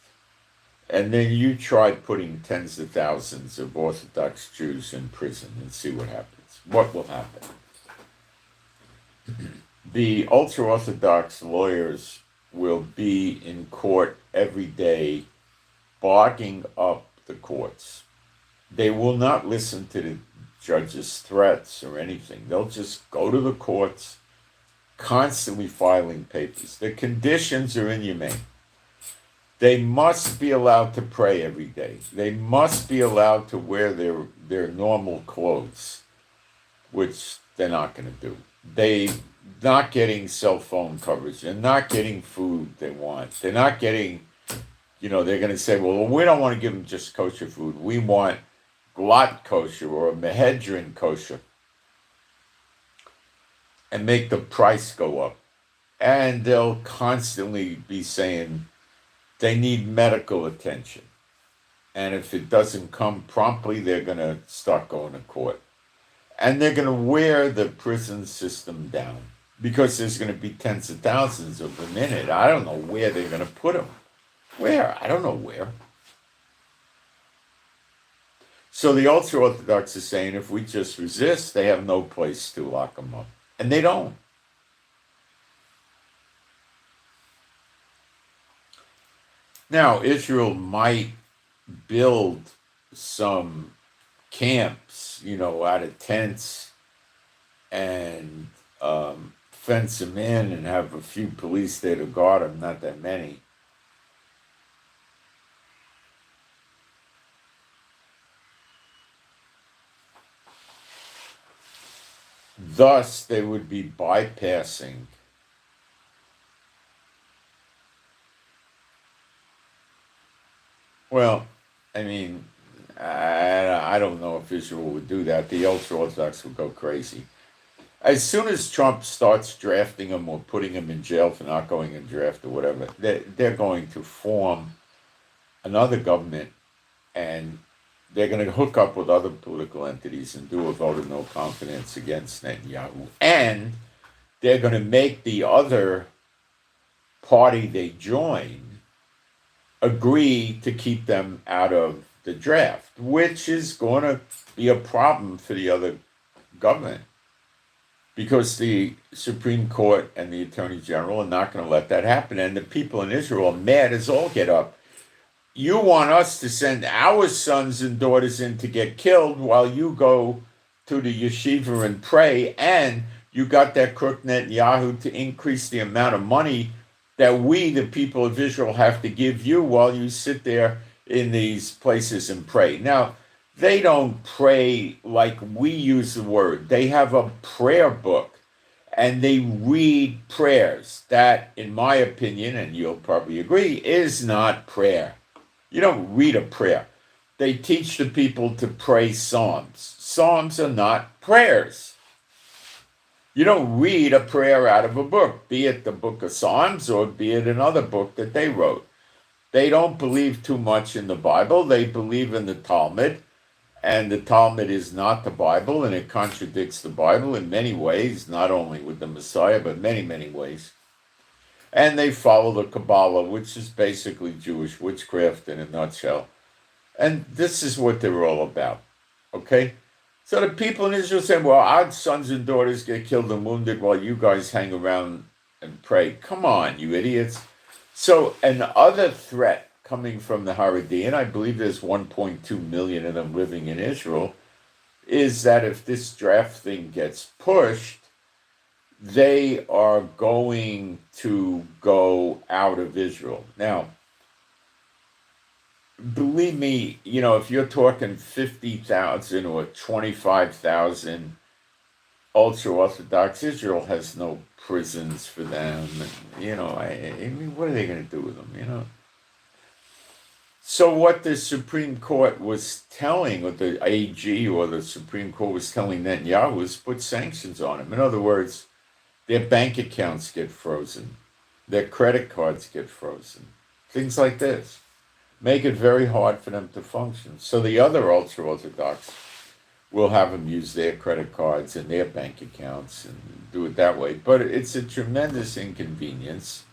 and then you try putting tens of thousands of Orthodox Jews in prison and see what happens. What will happen? The ultra-Orthodox lawyers will be in court every day, bogging up the courts. They will not listen to the judges' threats or anything. They'll just go to the courts, constantly filing papers. The conditions are inhumane. They must be allowed to pray every day. They must be allowed to wear their normal clothes, which they're not going to do. They're not getting cell phone coverage. They're not getting food they want. They're not getting, they're going to say, well, we don't want to give them just kosher food. We want glot kosher or mehedrin kosher, and make the price go up. And they'll constantly be saying they need medical attention. And if it doesn't come promptly, they're going to start going to court. And they're going to wear the prison system down. because there's going to be tens of thousands of them in it. I don't know where they're going to put them. Where? I don't know where. So the ultra-Orthodox are saying if we just resist, they have no place to lock them up. And they don't. Now, Israel might build some camps, out of tents and fence them in and have a few police there to guard them, not that many. Thus, they would be bypassing Well, I mean, I don't know if Israel would do that. The ultra-Orthodox would go crazy. As soon as Trump starts drafting them or putting them in jail for not going in draft or whatever, they're going to form another government and they're going to hook up with other political entities and do a vote of no confidence against Netanyahu. And they're going to make the other party they join agree to keep them out of the draft, which is going to be a problem for the other government because the Supreme Court and the Attorney General are not going to let that happen. And the people in Israel are mad as all get up. You want us to send our sons and daughters in to get killed while you go to the yeshiva and pray, and you got that crook Netanyahu to increase the amount of money that we, the people of Israel, have to give you while you sit there in these places and pray. Now, they don't pray like we use the word. They have a prayer book, and they read prayers. That, in my opinion, and you'll probably agree, is not prayer. You don't read a prayer. They teach the people to pray psalms. Psalms are not prayers. You don't read a prayer out of a book, be it the book of Psalms or be it another book that they wrote. They don't believe too much in the Bible. They believe in the Talmud, and the Talmud is not the Bible, and it contradicts the Bible in many ways, not only with the Messiah, but many, many ways. And they follow the Kabbalah, which is basically Jewish witchcraft in a nutshell. And this is what they're all about, okay? So the people in Israel say, well, our sons and daughters get killed and wounded while you guys hang around and pray. Come on, you idiots. So another threat coming from the Haredi, and I believe there's 1.2 million of them living in Israel, is that if this draft thing gets pushed, they are going to go out of Israel. Now, believe me, if you're talking 50,000 or 25,000 ultra-Orthodox, Israel has no prisons for them. And, I mean, what are they going to do with them, So what the Supreme Court was telling, or the AG or the Supreme Court was telling Netanyahu was put sanctions on him. In other words, their bank accounts get frozen. Their credit cards get frozen. Things like this. Make it very hard for them to function. So the other ultra-Orthodox will have them use their credit cards and their bank accounts and do it that way. But it's a tremendous inconvenience.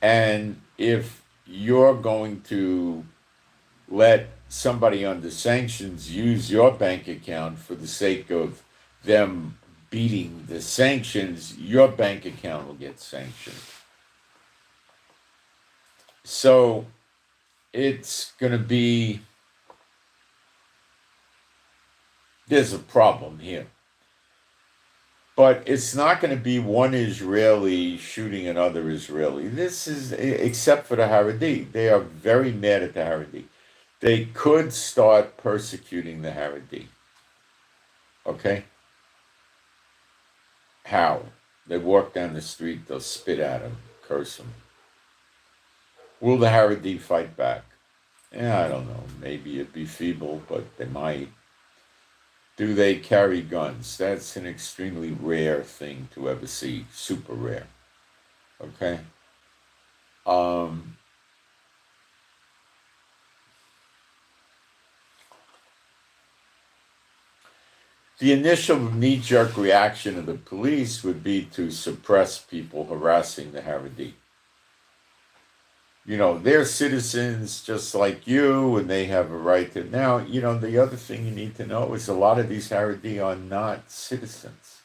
And if you're going to let somebody under sanctions use your bank account for the sake of them beating the sanctions, your bank account will get sanctioned. So it's going to be, there's a problem here. But it's not going to be one Israeli shooting another Israeli. This is, except for the Haredi. They are very mad at the Haredi. They could start persecuting the Haredi. Okay? How? They walk down the street, they'll spit at him, curse him. Will the Haredi fight back? Yeah, I don't know. Maybe it'd be feeble, but they might. Do they carry guns? That's an extremely rare thing to ever see. Super rare. Okay? The initial knee-jerk reaction of the police would be to suppress people harassing the Haredi. They're citizens just like you, and they have a right to. Now, the other thing you need to know is a lot of these Haredi are not citizens.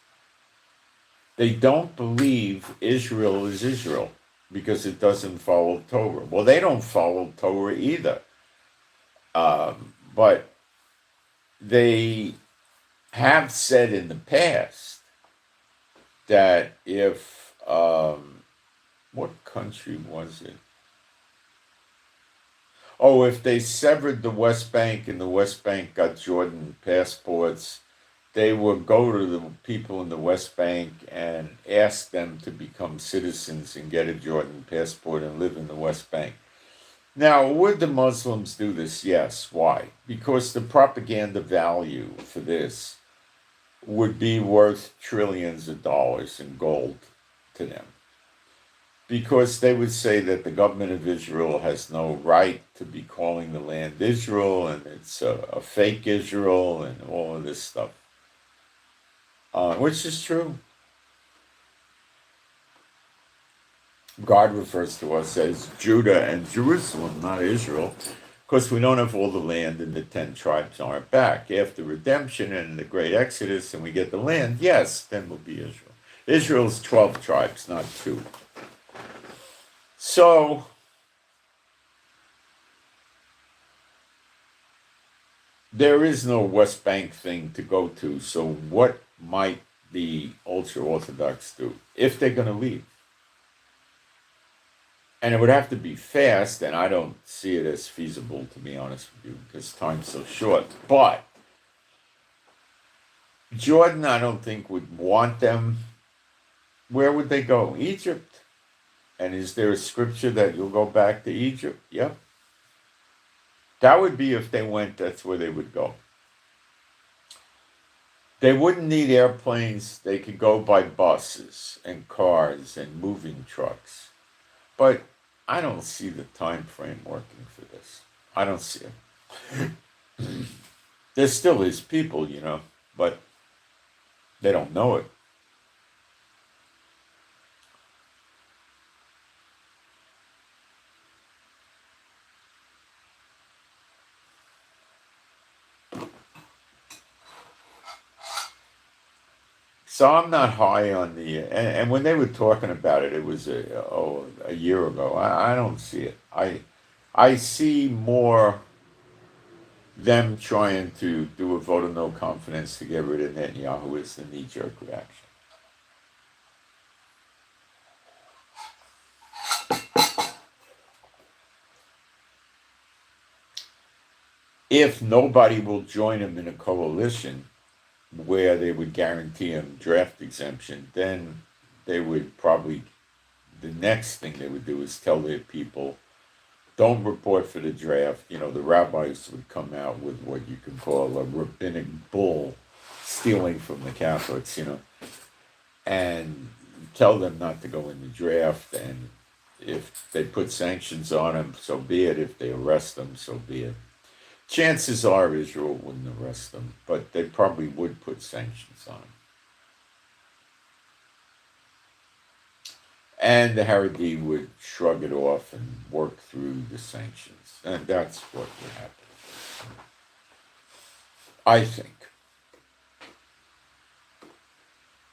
They don't believe Israel is Israel because it doesn't follow Torah. Well, they don't follow Torah either. But they have said in the past that if, what country was it? Oh, if they severed the West Bank and the West Bank got Jordan passports, they would go to the people in the West Bank and ask them to become citizens and get a Jordan passport and live in the West Bank. Now, would the Muslims do this? Yes. Why? Because the propaganda value for this would be worth trillions of dollars in gold to them. Because they would say that the government of Israel has no right to be calling the land Israel, and it's a fake Israel, and all of this stuff. Which is true. God refers to us as Judah and Jerusalem, not Israel, because we don't have all the land and the 10 tribes aren't back. After redemption and the great Exodus and we get the land, yes, then we'll be Israel. Israel's 12 tribes, not 2. So, there is no West Bank thing to go to, so what might the ultra-Orthodox do if they're going to leave? And it would have to be fast, and I don't see it as feasible, to be honest with you, because time's so short. But Jordan, I don't think, would want them. Where would they go? Egypt. And is there a scripture that you'll go back to Egypt? Yep. That would be if they went, that's where they would go. They wouldn't need airplanes. They could go by buses and cars and moving trucks. But I don't see the time frame working for this. I don't see it. There still is people, but they don't know it. So I'm not high on the, and when they were talking about it, it was a year ago. I don't see it. I see more them trying to do a vote of no confidence to get rid of Netanyahu is the knee-jerk reaction. If nobody will join him in a coalition where they would guarantee him draft exemption, then they would probably, the next thing they would do is tell their people, don't report for the draft. The rabbis would come out with what you can call a rabbinic bull stealing from the Catholics, and tell them not to go in the draft. And if they put sanctions on them, so be it. If they arrest them, so be it. Chances are Israel wouldn't arrest them, but they probably would put sanctions on them. And the Haredi would shrug it off and work through the sanctions. And that's what would happen, I think.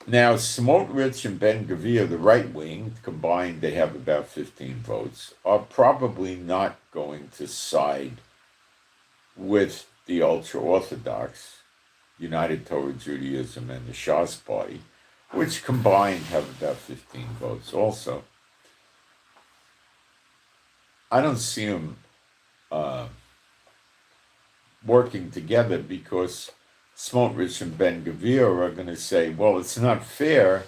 Now, Smotrich and Ben-Gvir, the right wing, combined, they have about 15 votes, are probably not going to side with the ultra-Orthodox, United Torah Judaism, and the Shas Party, which combined have about 15 votes also. I don't see them working together because Smotrich and Ben-Gvir are going to say, well, it's not fair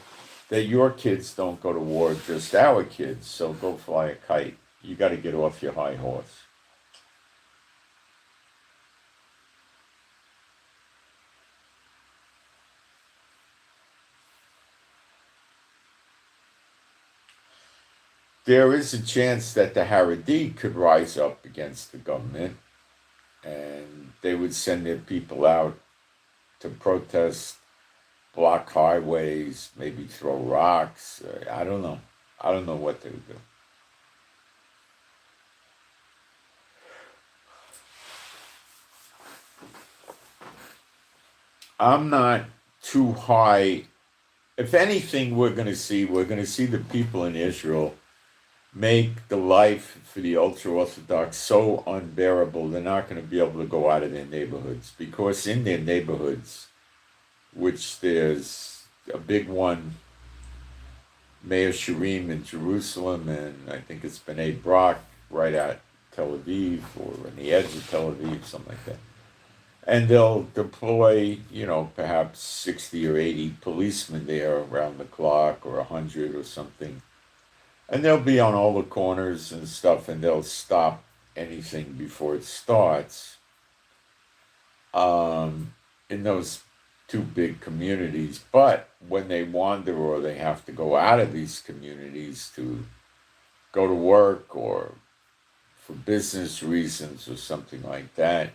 that your kids don't go to war, just our kids, so go fly a kite. You got to get off your high horse. There is a chance that the Haredi could rise up against the government, and they would send their people out to protest, block highways, maybe throw rocks. I don't know. I don't know what they would do. I'm not too high. If anything, we're going to see the people in Israel make the life for the ultra-Orthodox so unbearable, they're not going to be able to go out of their neighborhoods. Because in their neighborhoods, which there's a big one, Meir Shirim in Jerusalem, and I think it's Bnei Brak right at Tel Aviv, or on the edge of Tel Aviv, something like that. And they'll deploy, perhaps 60 or 80 policemen there around the clock, or 100 or something. And they'll be on all the corners and stuff, and they'll stop anything before it starts. In those two big communities. But when they wander or they have to go out of these communities to go to work or for business reasons or something like that,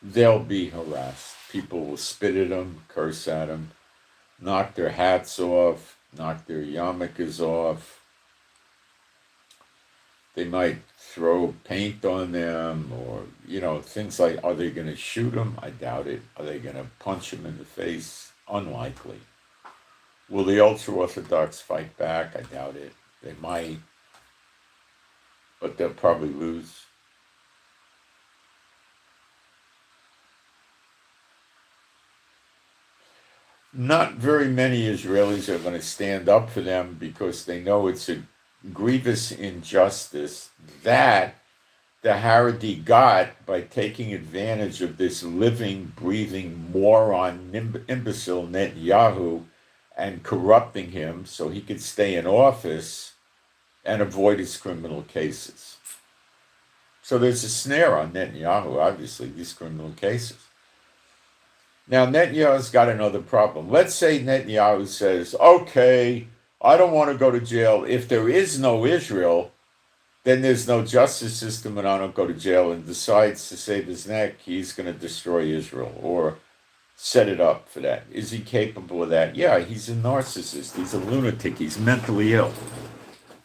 they'll be harassed. People will spit at them, curse at them, knock their hats off, knock their yarmulkes off. They might throw paint on them, or, things like, are they going to shoot them? I doubt it. Are they going to punch them in the face? Unlikely. Will the ultra-Orthodox fight back? I doubt it. They might, but they'll probably lose. Not very many Israelis are going to stand up for them because they know it's a grievous injustice that the Haredi got by taking advantage of this living, breathing moron, imbecile Netanyahu and corrupting him so he could stay in office and avoid his criminal cases. So there's a snare on Netanyahu, obviously, these criminal cases. Now, Netanyahu's got another problem. Let's say Netanyahu says, okay, I don't want to go to jail. If there is no Israel, then there's no justice system and I don't go to jail, and decides to save his neck, he's going to destroy Israel or set it up for that. Is he capable of that? Yeah, he's a narcissist. He's a lunatic. He's mentally ill.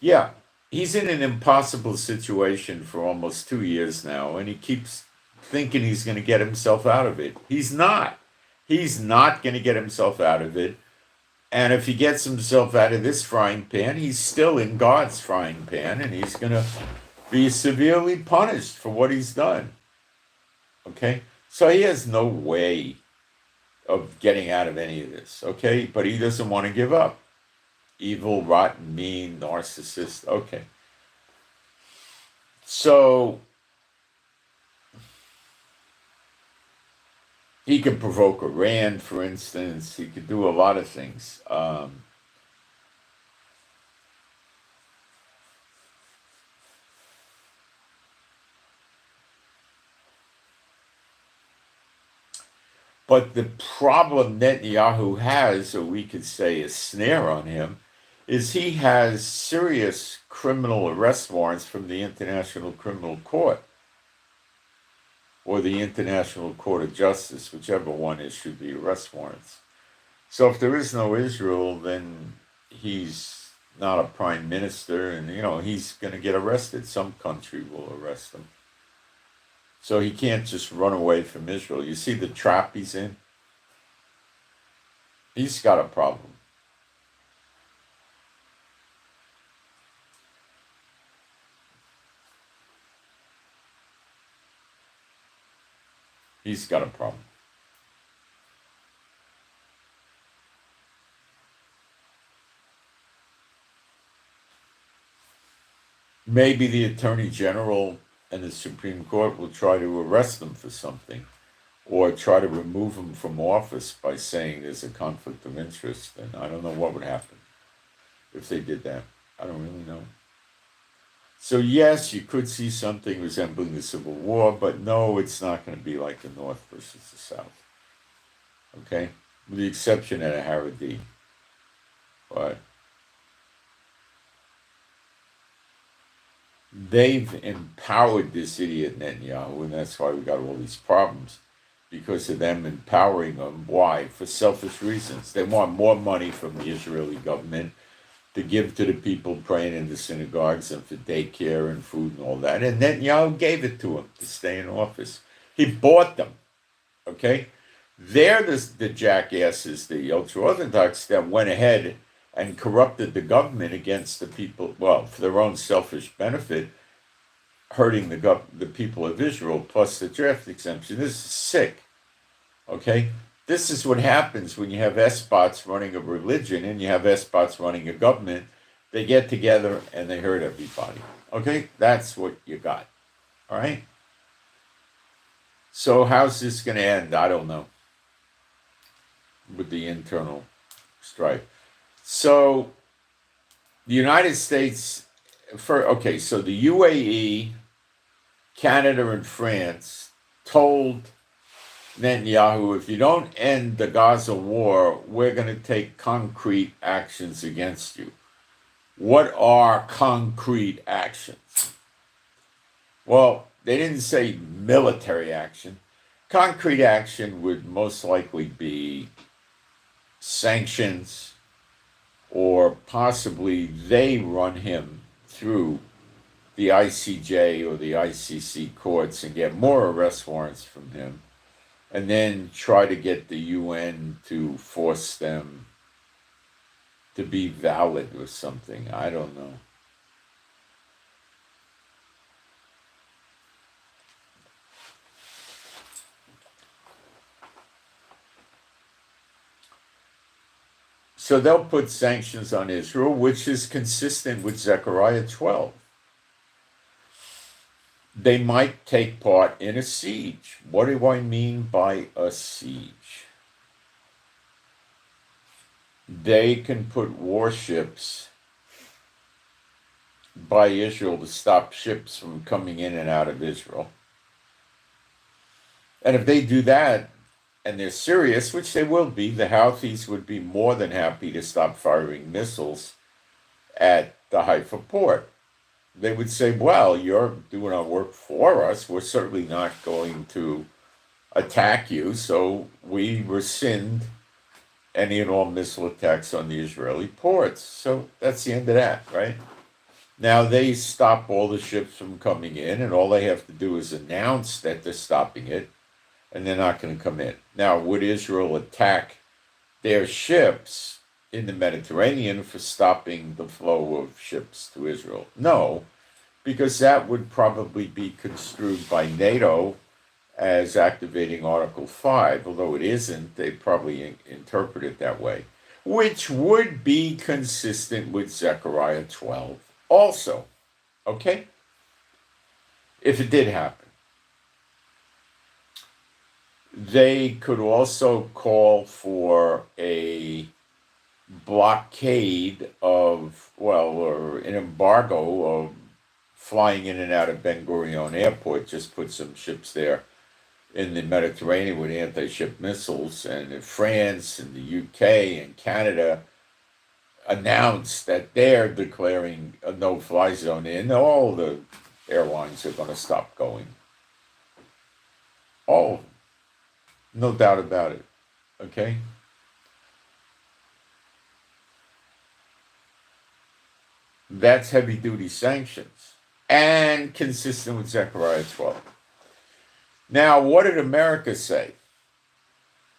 Yeah, he's in an impossible situation for almost 2 years now, and he keeps thinking he's going to get himself out of it. He's not. He's not going to get himself out of it. And if he gets himself out of this frying pan, he's still in God's frying pan, and he's going to be severely punished for what he's done. Okay? So he has no way of getting out of any of this. Okay? But he doesn't want to give up. Evil, rotten, mean, narcissist. Okay. So he could provoke Iran, for instance. He could do a lot of things. But the problem Netanyahu has, or we could say a snare on him, is he has serious criminal arrest warrants from the International Criminal Court, or the International Court of Justice, whichever one issued the arrest warrants. So if there is no Israel, then he's not a prime minister, and he's going to get arrested. Some country will arrest him. So he can't just run away from Israel. You see the trap he's in? He's got a problem. He's got a problem. Maybe the Attorney General and the Supreme Court will try to arrest him for something, or try to remove him from office by saying there's a conflict of interest. And I don't know what would happen if they did that. I don't really know. So yes, you could see something resembling the Civil War, but no, it's not going to be like the North versus the South. Okay? With the exception of a Haredi. But they've empowered this idiot Netanyahu, and that's why we got all these problems, because of them empowering him. Why? For selfish reasons. They want more money from the Israeli government to give to the people praying in the synagogues and for daycare and food and all that. And Netanyahu gave it to him to stay in office. He bought them, okay? They're the jackasses, the ultra-Orthodox, that went ahead and corrupted the government against the people, well, for their own selfish benefit, hurting the people of Israel, plus the draft exemption. This is sick, okay? This is what happens when you have despots running a religion and you have despots running a government. They get together and they hurt everybody, okay? That's what you got, all right? So how's this going to end? I don't know, with the internal strife. So the United States, so the UAE, Canada, and France told Netanyahu, if you don't end the Gaza war, we're going to take concrete actions against you. What are concrete actions? Well, they didn't say military action. Concrete action would most likely be sanctions, or possibly they run him through the ICJ or the ICC courts and get more arrest warrants from him, and then try to get the UN to force them to be valid or something. I don't know. So they'll put sanctions on Israel, which is consistent with Zechariah 12. They might take part in a siege. What do I mean by a siege? They can put warships by Israel to stop ships from coming in and out of Israel. And if they do that, and they're serious, which they will be, the Houthis would be more than happy to stop firing missiles at the Haifa port. They would say, well, you're doing our work for us. We're certainly not going to attack you, so we rescind any and all missile attacks on the Israeli ports. So that's the end of that, right? Now they stop all the ships from coming in, and all they have to do is announce that they're stopping it, and they're not going to come in. Now, would Israel attack their ships in the Mediterranean for stopping the flow of ships to Israel? No, because that would probably be construed by NATO as activating Article 5, although it isn't. They probably interpret it that way, which would be consistent with Zechariah 12 also, okay? If it did happen. They could also call for a blockade of, or an embargo of flying in and out of Ben Gurion Airport, just put some ships there in the Mediterranean with anti-ship missiles. And if France and the UK and Canada announced that they're declaring a no-fly zone in, all the airlines are going to stop going. All of them. No doubt about it, okay? That's heavy-duty sanctions and consistent with Zechariah 12. Now, what did America say?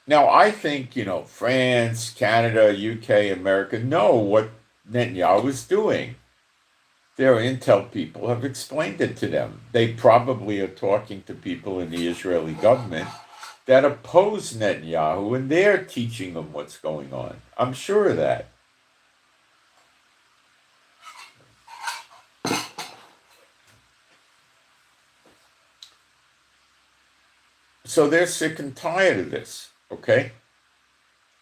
Now, I think, France, Canada, UK, America know what Netanyahu is doing. Their intel people have explained it to them. They probably are talking to people in the Israeli government that oppose Netanyahu, and they're teaching them what's going on. I'm sure of that. So they're sick and tired of this, okay?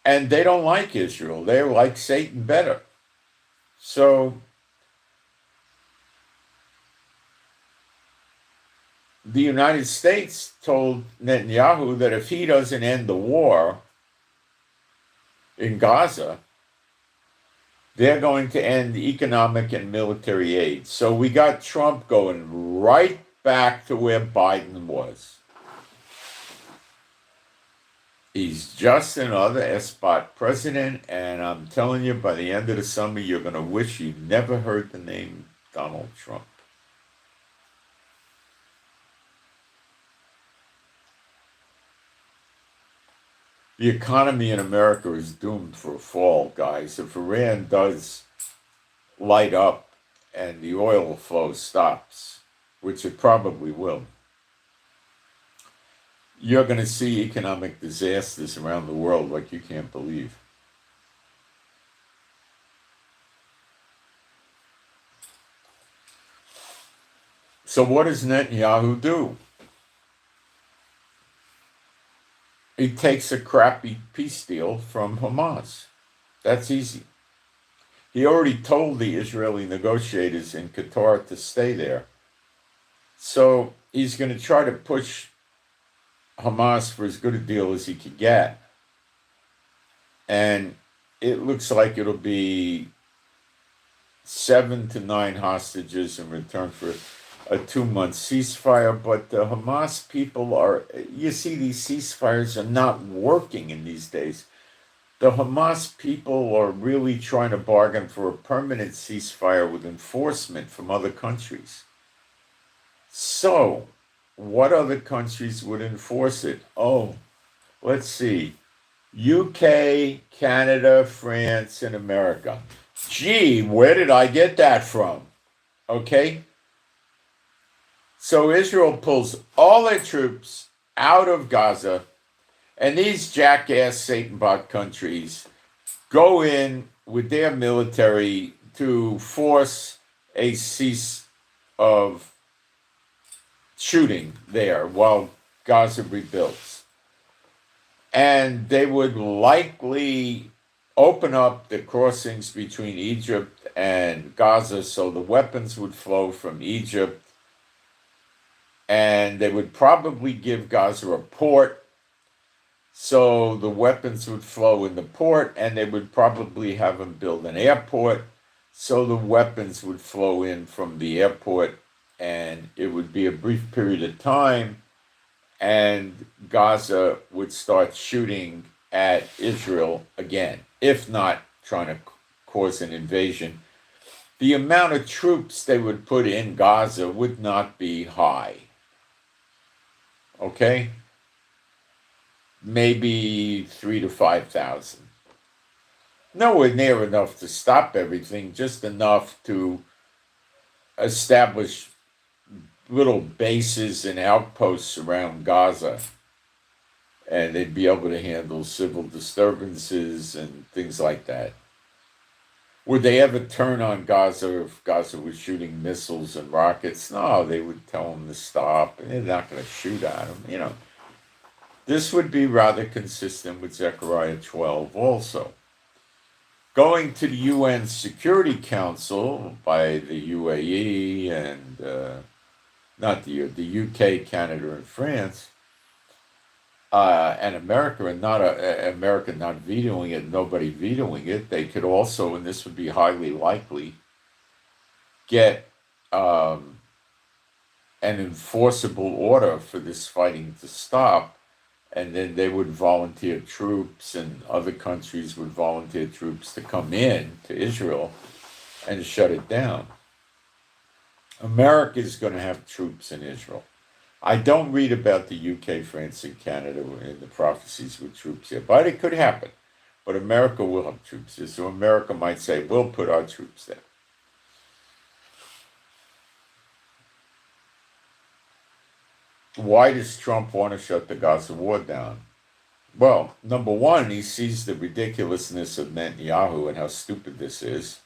And they don't like Israel. They like Satan better. So the United States told Netanyahu that if he doesn't end the war in Gaza, They're going to end economic and military aid. So we got Trump going right back to where Biden was. He's just another S-spot president, and I'm telling you, by the end of the summer, you're going to wish you never heard the name Donald Trump. The economy in America is doomed for a fall, guys. If Iran does light up and the oil flow stops, which it probably will, you're going to see economic disasters around the world like you can't believe. So what does Netanyahu do? He takes a crappy peace deal from Hamas. That's easy. He already told the Israeli negotiators in Qatar to stay there. So he's going to try to push Hamas for as good a deal as he could get. And it looks like it'll be 7 to 9 hostages in return for a 2-month ceasefire. But the Hamas people are, you see, these ceasefires are not working in these days. The Hamas people are really trying to bargain for a permanent ceasefire with enforcement from other countries. So, what other countries would enforce it? Oh, let's see. UK, Canada, France, and America. Gee, where did I get that from? Okay? So Israel pulls all their troops out of Gaza, and these jackass Satan-bot countries go in with their military to force a cease of shooting there while Gaza rebuilds. And they would likely open up the crossings between Egypt and Gaza so the weapons would flow from Egypt, and they would probably give Gaza a port so the weapons would flow in the port, and they would probably have them build an airport so the weapons would flow in from the airport, and it would be a brief period of time, and Gaza would start shooting at Israel again, if not trying to cause an invasion. The amount of troops they would put in Gaza would not be high. Okay? Maybe 3,000 to 5,000. Nowhere near enough to stop everything, just enough to establish little bases and outposts around Gaza. And they'd be able to handle civil disturbances and things like that. Would they ever turn on Gaza if Gaza was shooting missiles and rockets? No, they would tell them to stop, and they're not going to shoot at them, you know. This would be rather consistent with Zechariah 12 also. Going to the UN Security Council by the UAE and not the UK, Canada, and France, and America, and not America not vetoing it, nobody vetoing it, they could also, and this would be highly likely, get an enforceable order for this fighting to stop, and then they would volunteer troops, and other countries would volunteer troops to come in to Israel and shut it down. America is going to have troops in Israel. I don't read about the UK, France, and Canada in the prophecies with troops here, but it could happen. But America will have troops here, so America might say, we'll put our troops there. Why does Trump want to shut the Gaza war down? Well, number one, he sees the ridiculousness of Netanyahu and how stupid this is.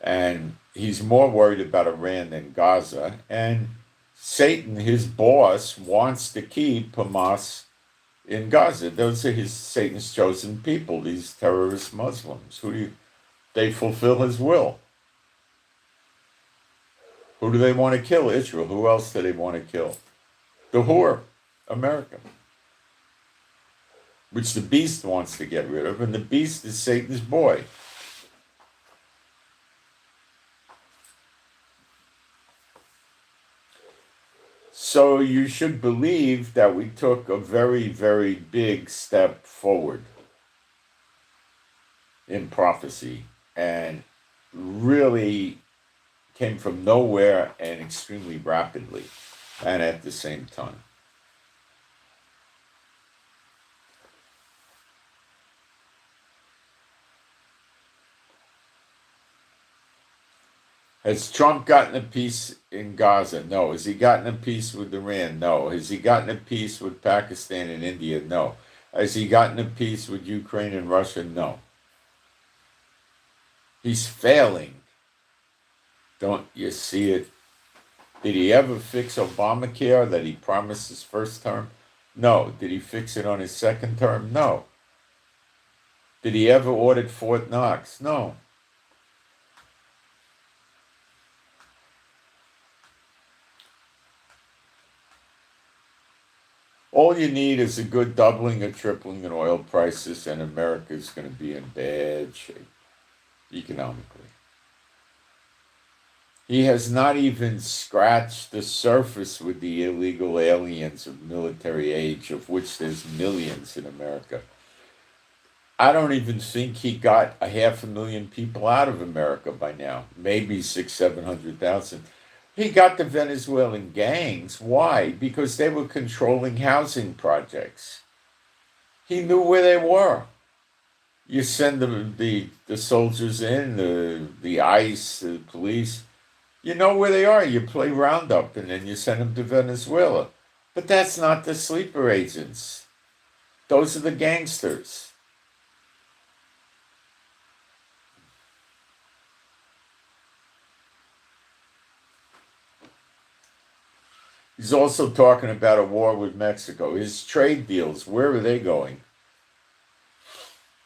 And he's more worried about Iran than Gaza. And Satan, his boss, wants to keep Hamas in Gaza. Those are Satan's chosen people, these terrorist Muslims. They fulfill his will. Who do they want to kill? Israel. Who else do they want to kill? The whore, America, which the beast wants to get rid of, and the beast is Satan's boy. So you should believe that we took a very, very big step forward in prophecy and really came from nowhere and extremely rapidly and at the same time. Has Trump gotten a peace in Gaza? No. Has he gotten a peace with Iran? No. Has he gotten a peace with Pakistan and India? No. Has he gotten a peace with Ukraine and Russia? No. He's failing. Don't you see it? Did he ever fix Obamacare that he promised his first term? No. Did he fix it on his second term? No. Did he ever audit Fort Knox? No. All you need is a good doubling or tripling in oil prices, and America's going to be in bad shape economically. He has not even scratched the surface with the illegal aliens of military age, of which there's millions in America. I don't even think he got 500,000 people out of America by now. Maybe 700,000. He got the Venezuelan gangs. Why? Because they were controlling housing projects. He knew where they were. You send the soldiers in, the ICE, the police. You know where they are. You play roundup, and then you send them to Venezuela. But that's not the sleeper agents. Those are the gangsters. He's also talking about a war with Mexico. His trade deals, where are they going?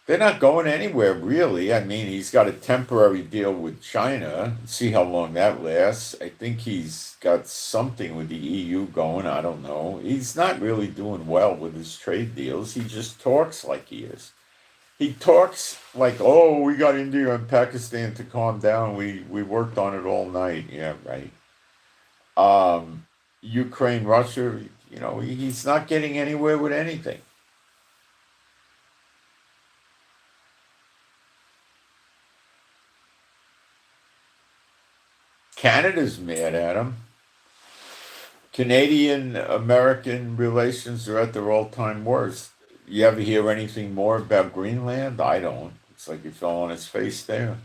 They're not going anywhere, really. I mean, he's got a temporary deal with China. See how long that lasts. I think he's got something with the EU going. I don't know. He's not really doing well with his trade deals. He just talks like he is. He talks like, oh, we got India and Pakistan to calm down. We worked on it all night. Yeah, right. Ukraine, Russia, he's not getting anywhere with anything. Canada's mad at him. Canadian-American relations are at their all-time worst. You ever hear anything more about Greenland? I don't. It's like he fell on his face there.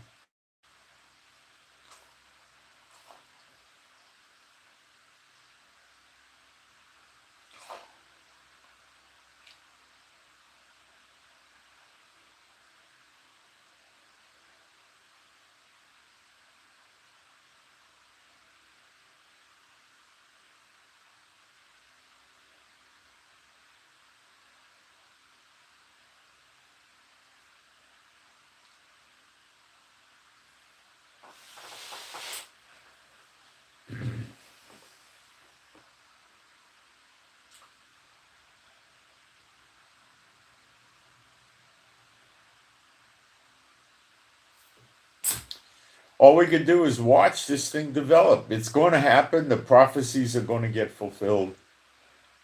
All we can do is watch this thing develop. It's going to happen. The prophecies are going to get fulfilled.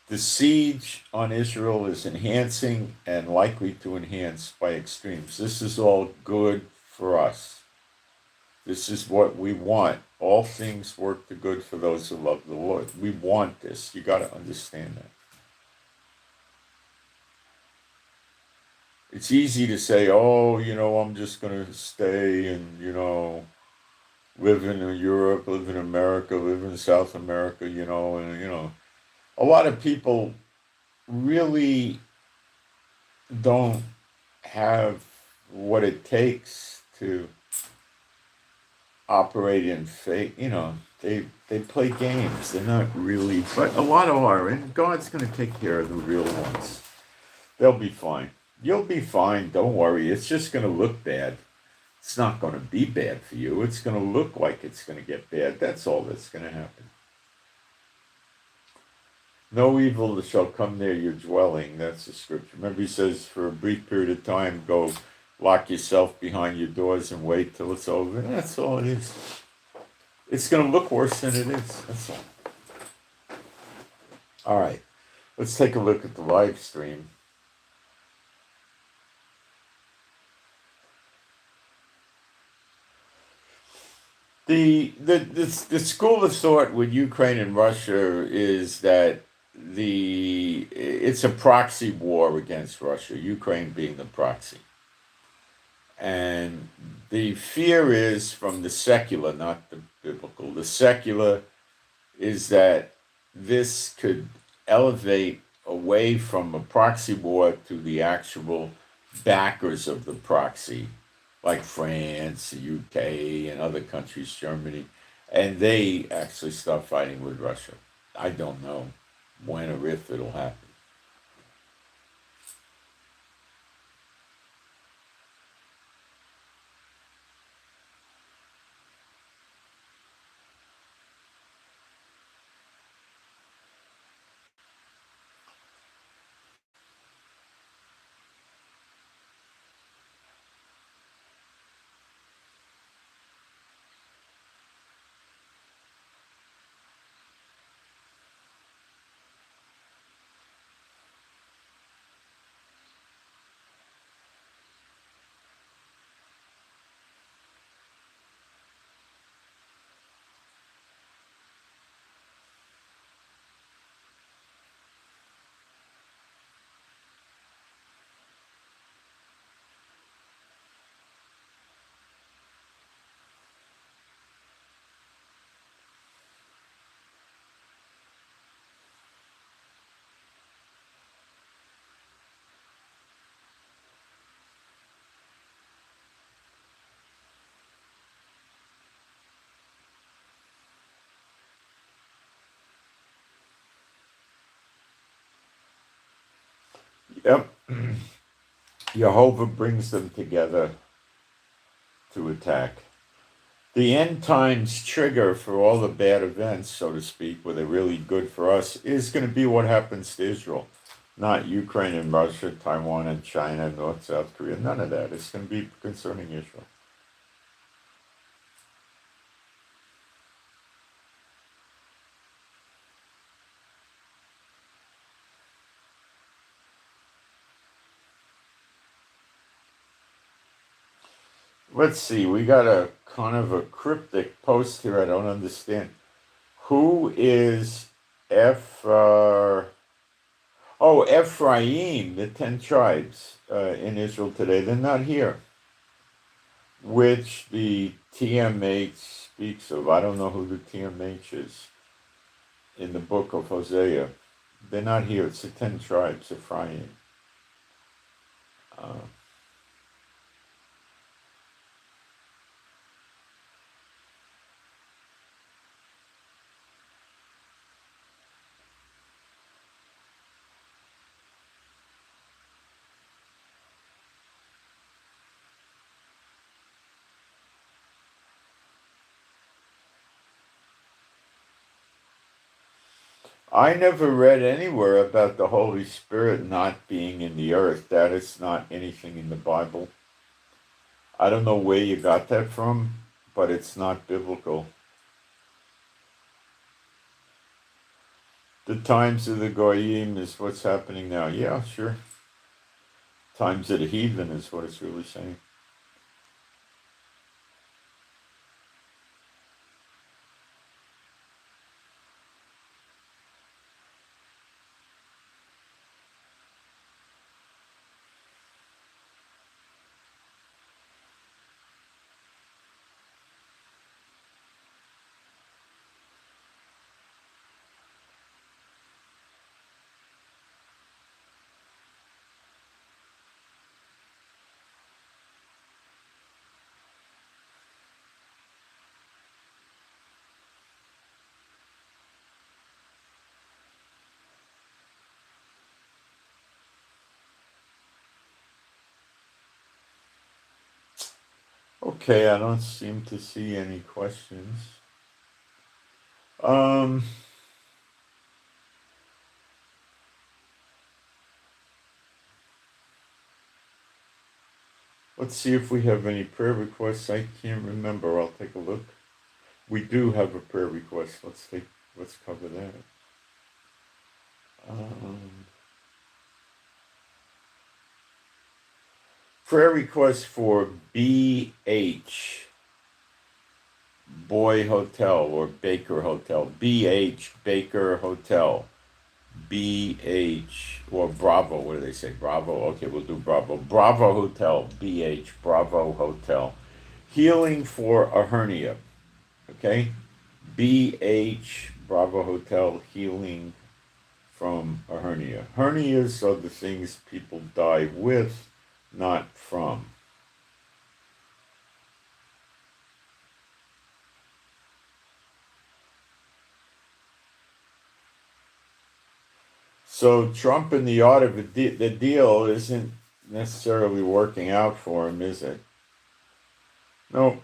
The siege on Israel is enhancing and likely to enhance by extremes. This is all good for us. This is what we want. All things work to good for those who love the Lord. We want this. You got to understand that. It's easy to say, oh, I'm just going to stay and, live in Europe, live in America, live in South America, and a lot of people really don't have what it takes to operate in faith. They play games. They're not really, but a lot are, and God's going to take care of the real ones. They'll be fine. You'll be fine. Don't worry. It's just going to look bad. It's not going to be bad for you. It's going to look like it's going to get bad. That's all that's going to happen. No evil shall come near your dwelling. That's the scripture. Remember, he says, for a brief period of time, go lock yourself behind your doors and wait till it's over. That's all it is. It's going to look worse than it is. That's all. All right, let's take a look at the live stream. The school of thought with Ukraine and Russia is that it's a proxy war against Russia, Ukraine being the proxy. And the fear is from the secular, not the biblical. The secular is that this could elevate away from a proxy war to the actual backers of the proxy, like France, the UK, and other countries, Germany, and they actually start fighting with Russia. I don't know when or if it'll happen. Yep. Jehovah brings them together to attack. The end times trigger for all the bad events, so to speak, where they're really good for us, is going to be what happens to Israel. Not Ukraine and Russia, Taiwan and China, North, South Korea, none of that. It's going to be concerning Israel. Let's see, we got a kind of a cryptic post here. I don't understand. Who is Ephraim, the 10 tribes in Israel today? They're not here, which the TMH speaks of. I don't know who the TMH is in the book of Hosea. They're not here. It's the 10 tribes, Ephraim. Uh, I never read anywhere about the Holy Spirit not being in the earth. That is not anything in the Bible. I don't know where you got that from, but it's not biblical. The times of the Goyim is what's happening now. Yeah, sure. Times of the heathen is what it's really saying. Okay, I don't seem to see any questions. Um, let's see if we have any prayer requests. I can't remember. I'll take a look. We do have a prayer request. Let's cover that. Um, prayer request for BH, Boy Hotel, or Baker Hotel. BH, Baker Hotel. BH, or Bravo. What do they say? Bravo? Okay, we'll do Bravo. Bravo Hotel. BH, Bravo Hotel. Healing for a hernia. Okay? BH, Bravo Hotel, healing from a hernia. Hernias are the things people die with, not from. So Trump and the audit, the deal isn't necessarily working out for him, is it? No.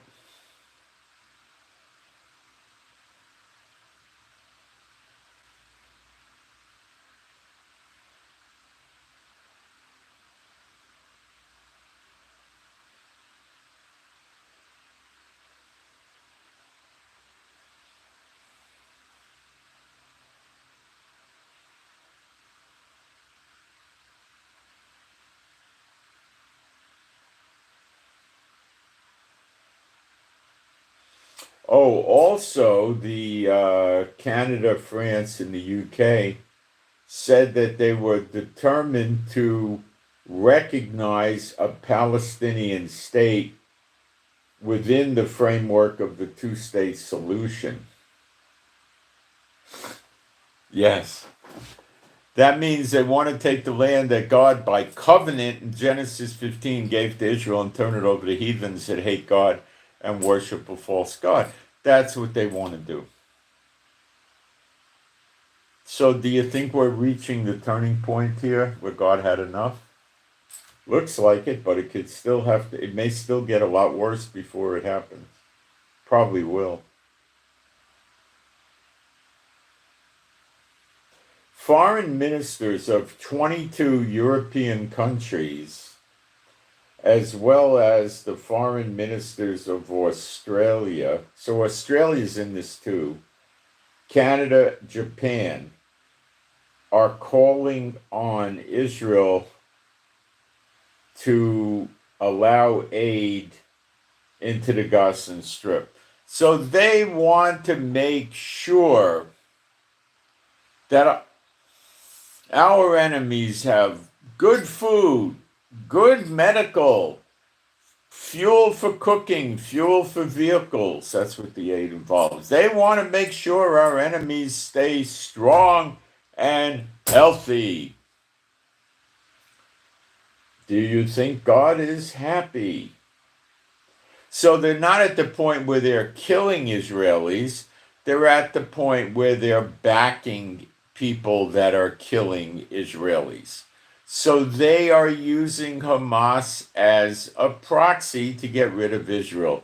Oh, also the Canada, France, and the UK said that they were determined to recognize a Palestinian state within the framework of the two-state solution. Yes. That means they want to take the land that God, by covenant in Genesis 15, gave to Israel and turn it over to heathens that hate God and worship a false God. That's what they want to do. So, do you think we're reaching the turning point here where God had enough? Looks like it, but it could still have to, it may still get a lot worse before it happens. Probably will. Foreign ministers of 22 European countries, as well as the foreign ministers of Australia, so Australia's in this too, Canada, Japan, are calling on Israel to allow aid into the Gaza Strip. So they want to make sure that our enemies have good food, good medical, fuel for cooking, fuel for vehicles. That's what the aid involves. They want to make sure our enemies stay strong and healthy. Do you think God is happy? So they're not at the point where they're killing Israelis. They're at the point where they're backing people that are killing Israelis. So they are using Hamas as a proxy to get rid of Israel.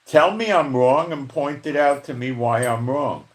Tell me I'm wrong and point it out to me why I'm wrong.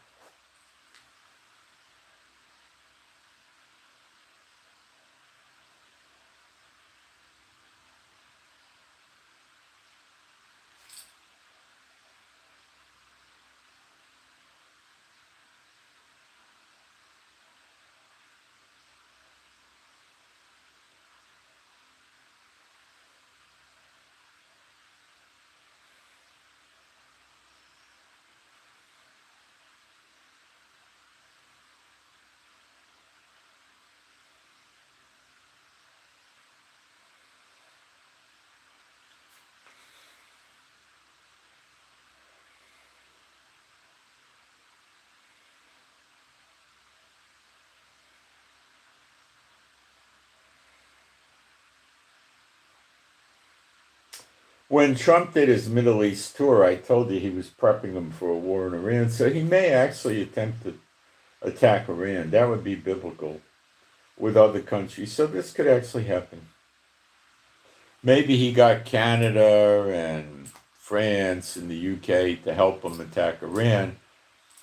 When Trump did his Middle East tour, I told you he was prepping them for a war in Iran, so he may actually attempt to attack Iran. That would be biblical with other countries. So this could actually happen. Maybe he got Canada and France and the UK to help him attack Iran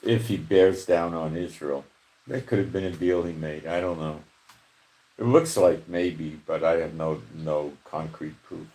if he bears down on Israel. That could have been a deal he made. I don't know. It looks like maybe, but I have no concrete proof.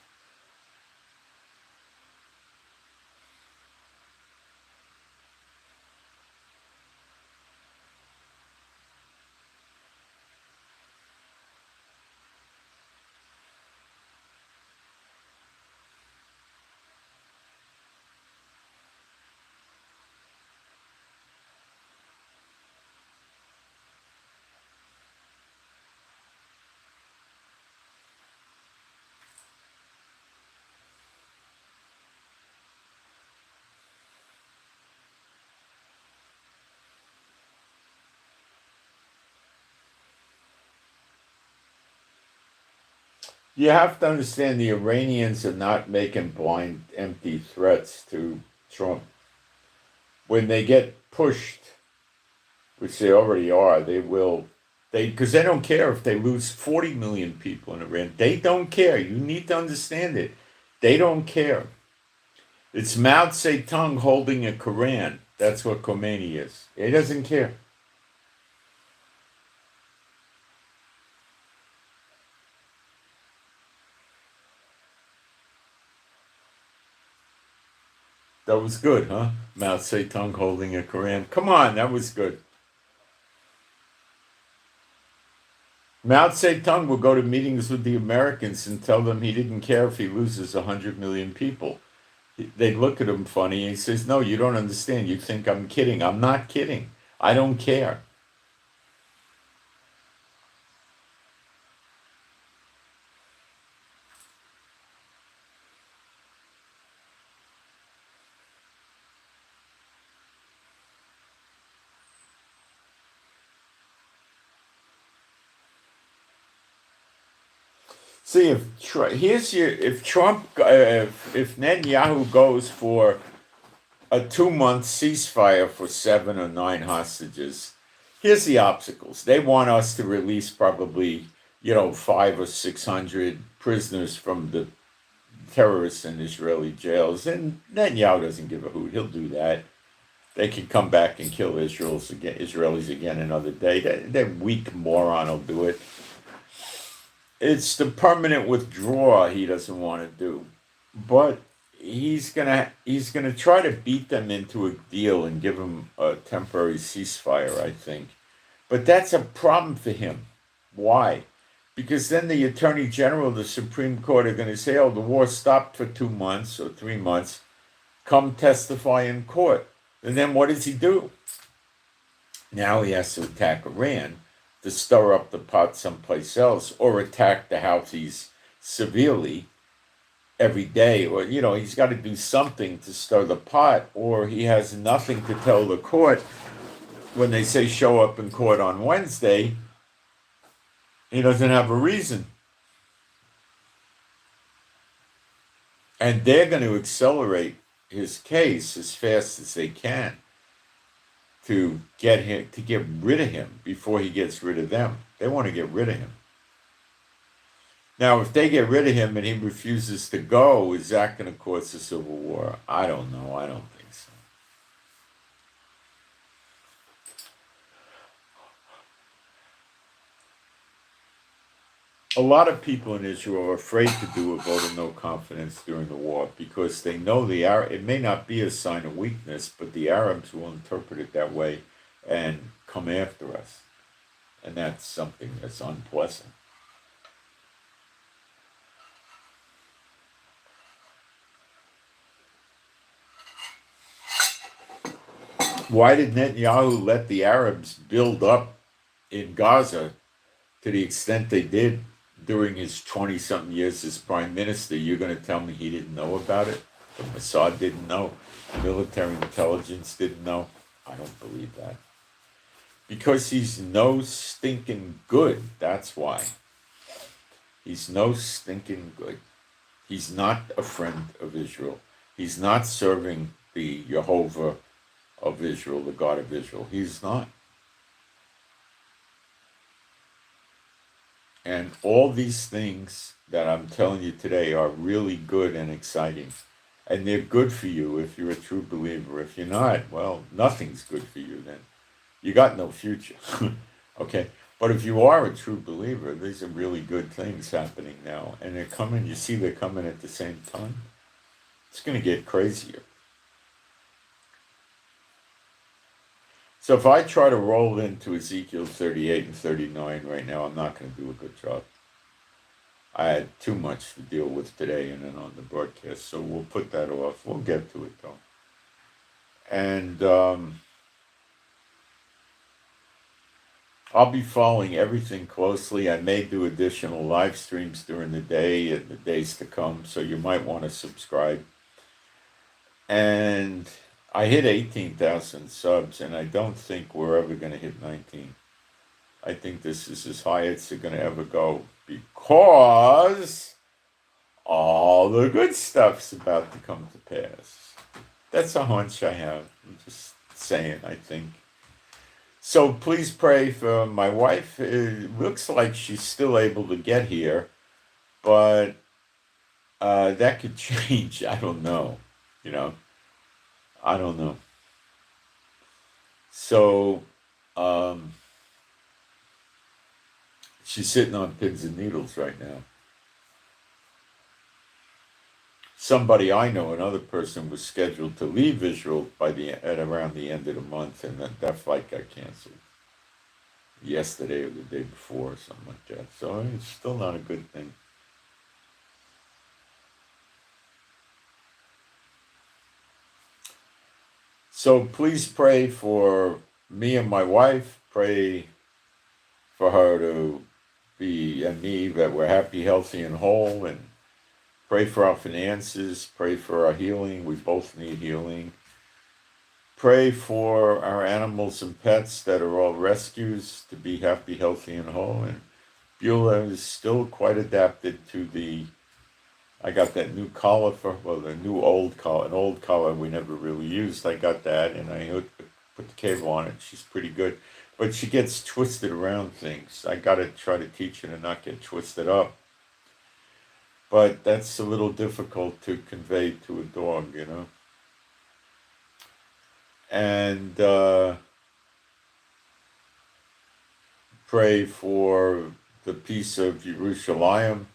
You have to understand the Iranians are not making blind, empty threats to Trump. When they get pushed, which they already are, they will. Because they don't care if they lose 40 million people in Iran. They don't care. You need to understand it. They don't care. It's Mao Zedong holding a Quran. That's what Khomeini is. He doesn't care. That was good, huh? Mao Zedong holding a Quran. Come on, that was good. Mao Zedong will go to meetings with the Americans and tell them he didn't care if he loses 100 million people. They look at him funny and he says, "No, you don't understand. You think I'm kidding. I'm not kidding. I don't care." See, if Trump, if Netanyahu goes for a 2 month ceasefire for 7 or 9 hostages, here's the obstacles. They want us to release probably, 500 or 600 prisoners from the terrorists in Israeli jails, and Netanyahu doesn't give a hoot. He'll do that. They can come back and kill Israelis again another day. That weak moron will do it. It's the permanent withdrawal he doesn't want to do, but he's gonna try to beat them into a deal and give them a temporary ceasefire, I think. But that's a problem for him. Why? Because then the Attorney General, the Supreme Court, are going to say, "Oh, the war stopped for 2 months or 3 months. Come testify in court." And then what does he do? Now he has to attack Iran to stir up the pot someplace else, or attack the Houthis severely every day, or he's got to do something to stir the pot, or he has nothing to tell the court when they say show up in court on Wednesday. He doesn't have a reason. And they're going to accelerate his case as fast as they can to get rid of him before he gets rid of them. They want to get rid of him. Now, if they get rid of him and he refuses to go, is that going to cause a civil war? I don't know. I don't think so. A lot of people in Israel are afraid to do a vote of no confidence during the war because they know it may not be a sign of weakness, but the Arabs will interpret it that way and come after us. And that's something that's unpleasant. Why did Netanyahu let the Arabs build up in Gaza to the extent they did during his 20-something years as prime minister? You're going to tell me he didn't know about it? The Mossad didn't know? Military intelligence didn't know? I don't believe that. Because he's no stinking good, that's why. He's no stinking good. He's not a friend of Israel. He's not serving the Jehovah of Israel, the God of Israel. He's not. And all these things that I'm telling you today are really good and exciting. And they're good for you if you're a true believer. If you're not, well, nothing's good for you then. You got no future. Okay? But if you are a true believer, these are really good things happening now. And they're coming, you see they're coming at the same time. It's going to get crazier. So if I try to roll into Ezekiel 38 and 39 right now, I'm not going to do a good job. I had too much to deal with today and then on the broadcast, so we'll put that off. We'll get to it, though. And I'll be following everything closely. I may do additional live streams during the day and the days to come, so you might want to subscribe. And I hit 18,000 subs, and I don't think we're ever going to hit 19. I think this is as high as it's going to ever go because all the good stuff's about to come to pass. That's a hunch I have. I'm just saying, I think. So please pray for my wife. It looks like she's still able to get here, but that could change. I don't know. You know, I don't know. So she's sitting on pins and needles right now. Somebody I know, another person, was scheduled to leave Israel at around the end of the month, and that flight got canceled yesterday or the day before, or something like that. So it's still not a good thing. So please pray for me and my wife. Pray for her to be, and me, that we're happy, healthy, and whole, and pray for our finances. Pray for our healing. We both need healing. Pray for our animals and pets that are all rescues to be happy, healthy, and whole. And Beulah is still quite adapted to I got that new collar an old collar we never really used. I got that, and I put the cable on it. She's pretty good. But she gets twisted around things. I got to try to teach her to not get twisted up. But that's a little difficult to convey to a dog, you know. And pray for the peace of Jerusalem.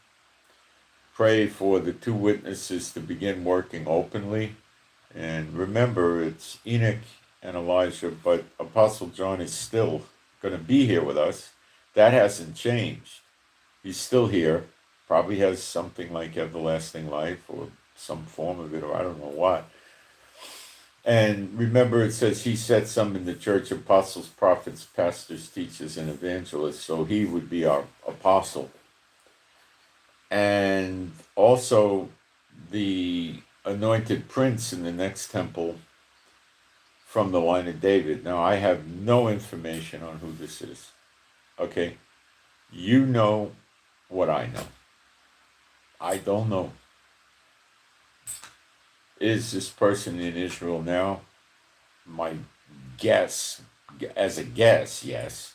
Pray for the two witnesses to begin working openly. And remember, it's Enoch and Elijah, but Apostle John is still going to be here with us. That hasn't changed. He's still here. Probably has something like everlasting life or some form of it, or I don't know what. And remember, it says he set some in the church: apostles, prophets, pastors, teachers, and evangelists. So he would be our apostle. And also the anointed prince in the next temple from the line of David. Now, I have no information on who this is. Okay? You know what I know. I don't know. Is this person in Israel now? My guess, as a guess, yes.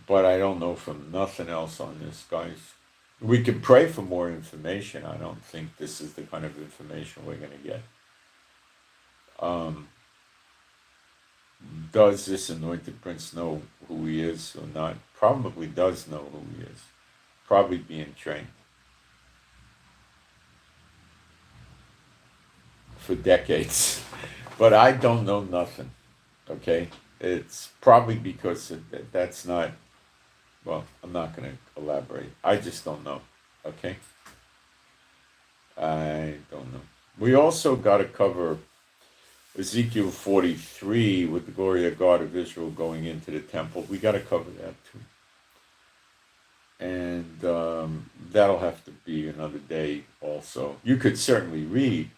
But I don't know from nothing else on this, guys. We can pray for more information. I don't think this is the kind of information we're going to get. Does this anointed prince know who he is or not? Probably does know who he is. Probably being trained for decades. But I don't know nothing, okay? It's probably because that's not, well, I'm not going to elaborate. I just don't know, okay? I don't know. We also got to cover Ezekiel 43 with the glory of God of Israel going into the temple. We got to cover that too. And that'll have to be another day also. You could certainly read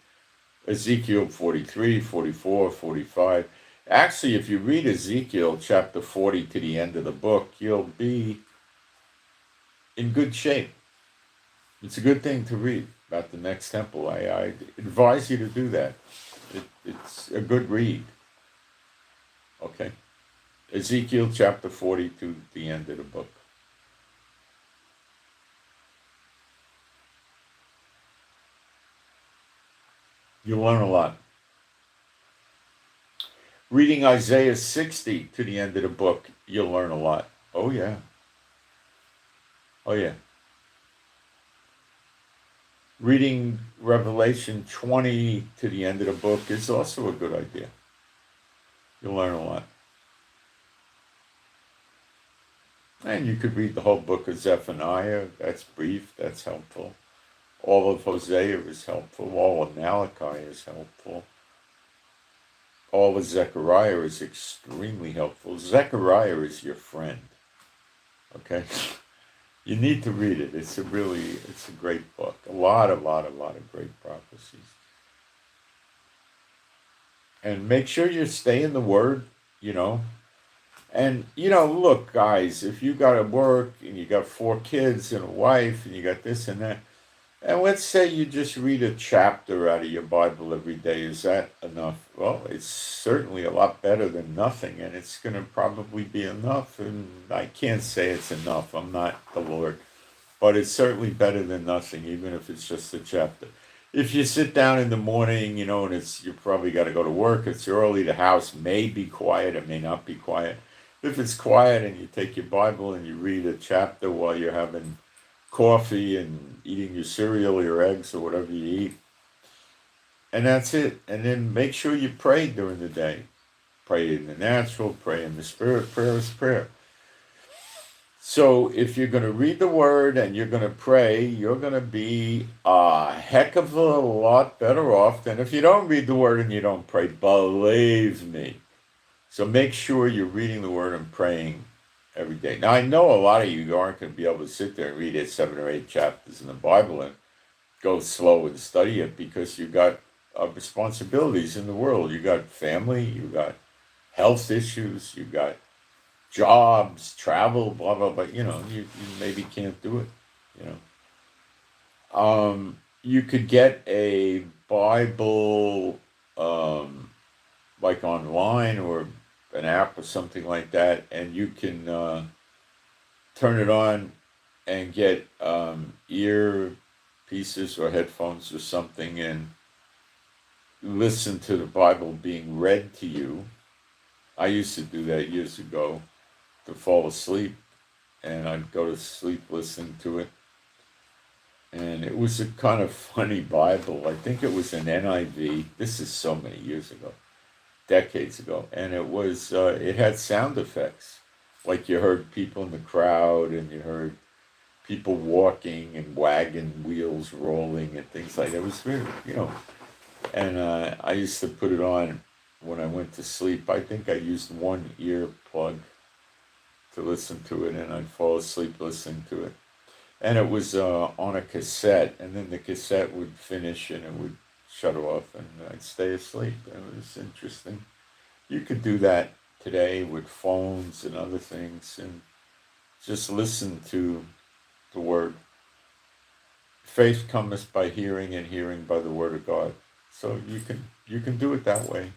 Ezekiel 43, 44, 45. Actually, if you read Ezekiel chapter 40 to the end of the book, you'll be in good shape. It's a good thing to read about the next temple. I advise you to do that. It's a good read. Okay. Ezekiel chapter 40 to the end of the book. You'll learn a lot. Reading Isaiah 60 to the end of the book, you'll learn a lot. Oh, yeah. Oh, yeah. Reading Revelation 20 to the end of the book is also a good idea. You'll learn a lot. And you could read the whole book of Zephaniah. That's brief. That's helpful. All of Hosea is helpful. All of Malachi is helpful. All of Zechariah is extremely helpful. Zechariah is your friend. Okay? You need to read it. It's a great book. A lot of great prophecies. And make sure you stay in the Word, And, look, guys, if you got to work and you got 4 kids and a wife and you got this and that, and let's say you just read a chapter out of your Bible every day, is that enough? Well, it's certainly a lot better than nothing, and it's going to probably be enough. And I can't say it's enough. I'm not the Lord. But it's certainly better than nothing, even if it's just a chapter. If you sit down in the morning, and you probably got to go to work, it's early, the house may be quiet, it may not be quiet. If it's quiet and you take your Bible and you read a chapter while you're having coffee and eating your cereal, your eggs, or whatever you eat, and that's it. And then make sure you pray during the day. Pray in the natural, pray in the spirit. Prayer is prayer. So if you're going to read the word and you're going to pray, you're going to be a heck of a lot better off than if you don't read the word and you don't pray. Believe me. So make sure you're reading the word and praying every day. Now, I know a lot of you aren't going to be able to sit there and read 7 or 8 chapters in the Bible and go slow and study it because you got responsibilities in the world. You got family, you got health issues, you got jobs, travel, blah, blah, blah. You maybe can't do it, You could get a Bible like online or an app or something like that, and you can turn it on and get ear pieces or headphones or something and listen to the Bible being read to you. I used to do that years ago to fall asleep, and I'd go to sleep listening to it. And it was a kind of funny Bible. I think it was an NIV. This is so many years ago, decades ago. And it had sound effects. Like you heard people in the crowd and you heard people walking and wagon wheels rolling and things like that. It was very, And I used to put it on when I went to sleep. I think I used one ear plug to listen to it, and I'd fall asleep listening to it. And it was on a cassette, and then the cassette would finish and it would shut off, and I'd stay asleep. It was interesting. You could do that today with phones and other things, and just listen to the word. Faith cometh by hearing, and hearing by the word of God. So you can do it that way,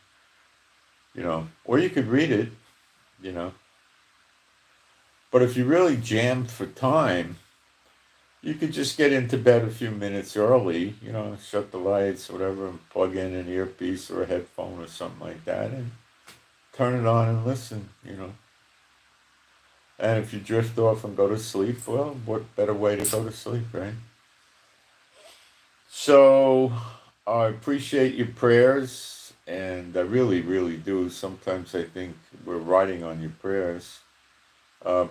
or you could read it, But if you really jammed for time, you could just get into bed a few minutes early, shut the lights, whatever, and plug in an earpiece or a headphone or something like that, and turn it on and listen, And if you drift off and go to sleep, well, what better way to go to sleep, right? So I appreciate your prayers, and I really, really do. Sometimes I think we're riding on your prayers.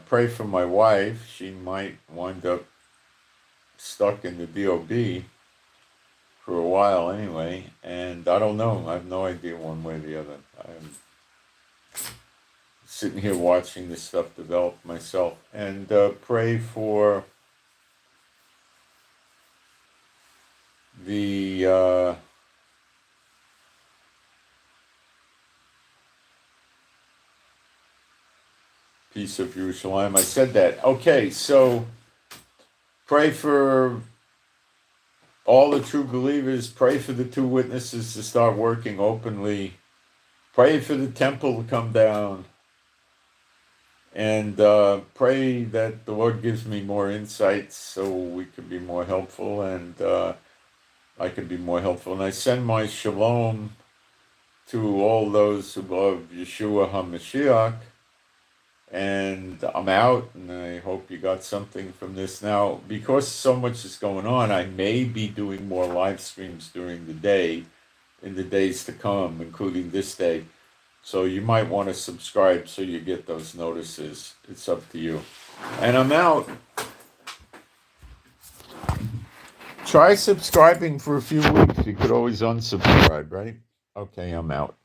Pray for my wife. She might wind up stuck in the DOB for a while anyway, and I don't know. I have no idea one way or the other. I'm sitting here watching this stuff develop myself. And pray for the peace of Jerusalem. I said that. Okay, so pray for all the true believers. Pray for the 2 witnesses to start working openly. Pray for the temple to come down. And pray that the Lord gives me more insights so we can be more helpful, and I can be more helpful. And I send my shalom to all those who love Yeshua HaMashiach. And I'm out, and I hope you got something from this. Now, because so much is going on, I may be doing more live streams during the day in the days to come, including this day. So you might want to subscribe so you get those notices. It's up to you. And I'm out. Try subscribing for a few weeks. You could always unsubscribe, right? Okay, I'm out.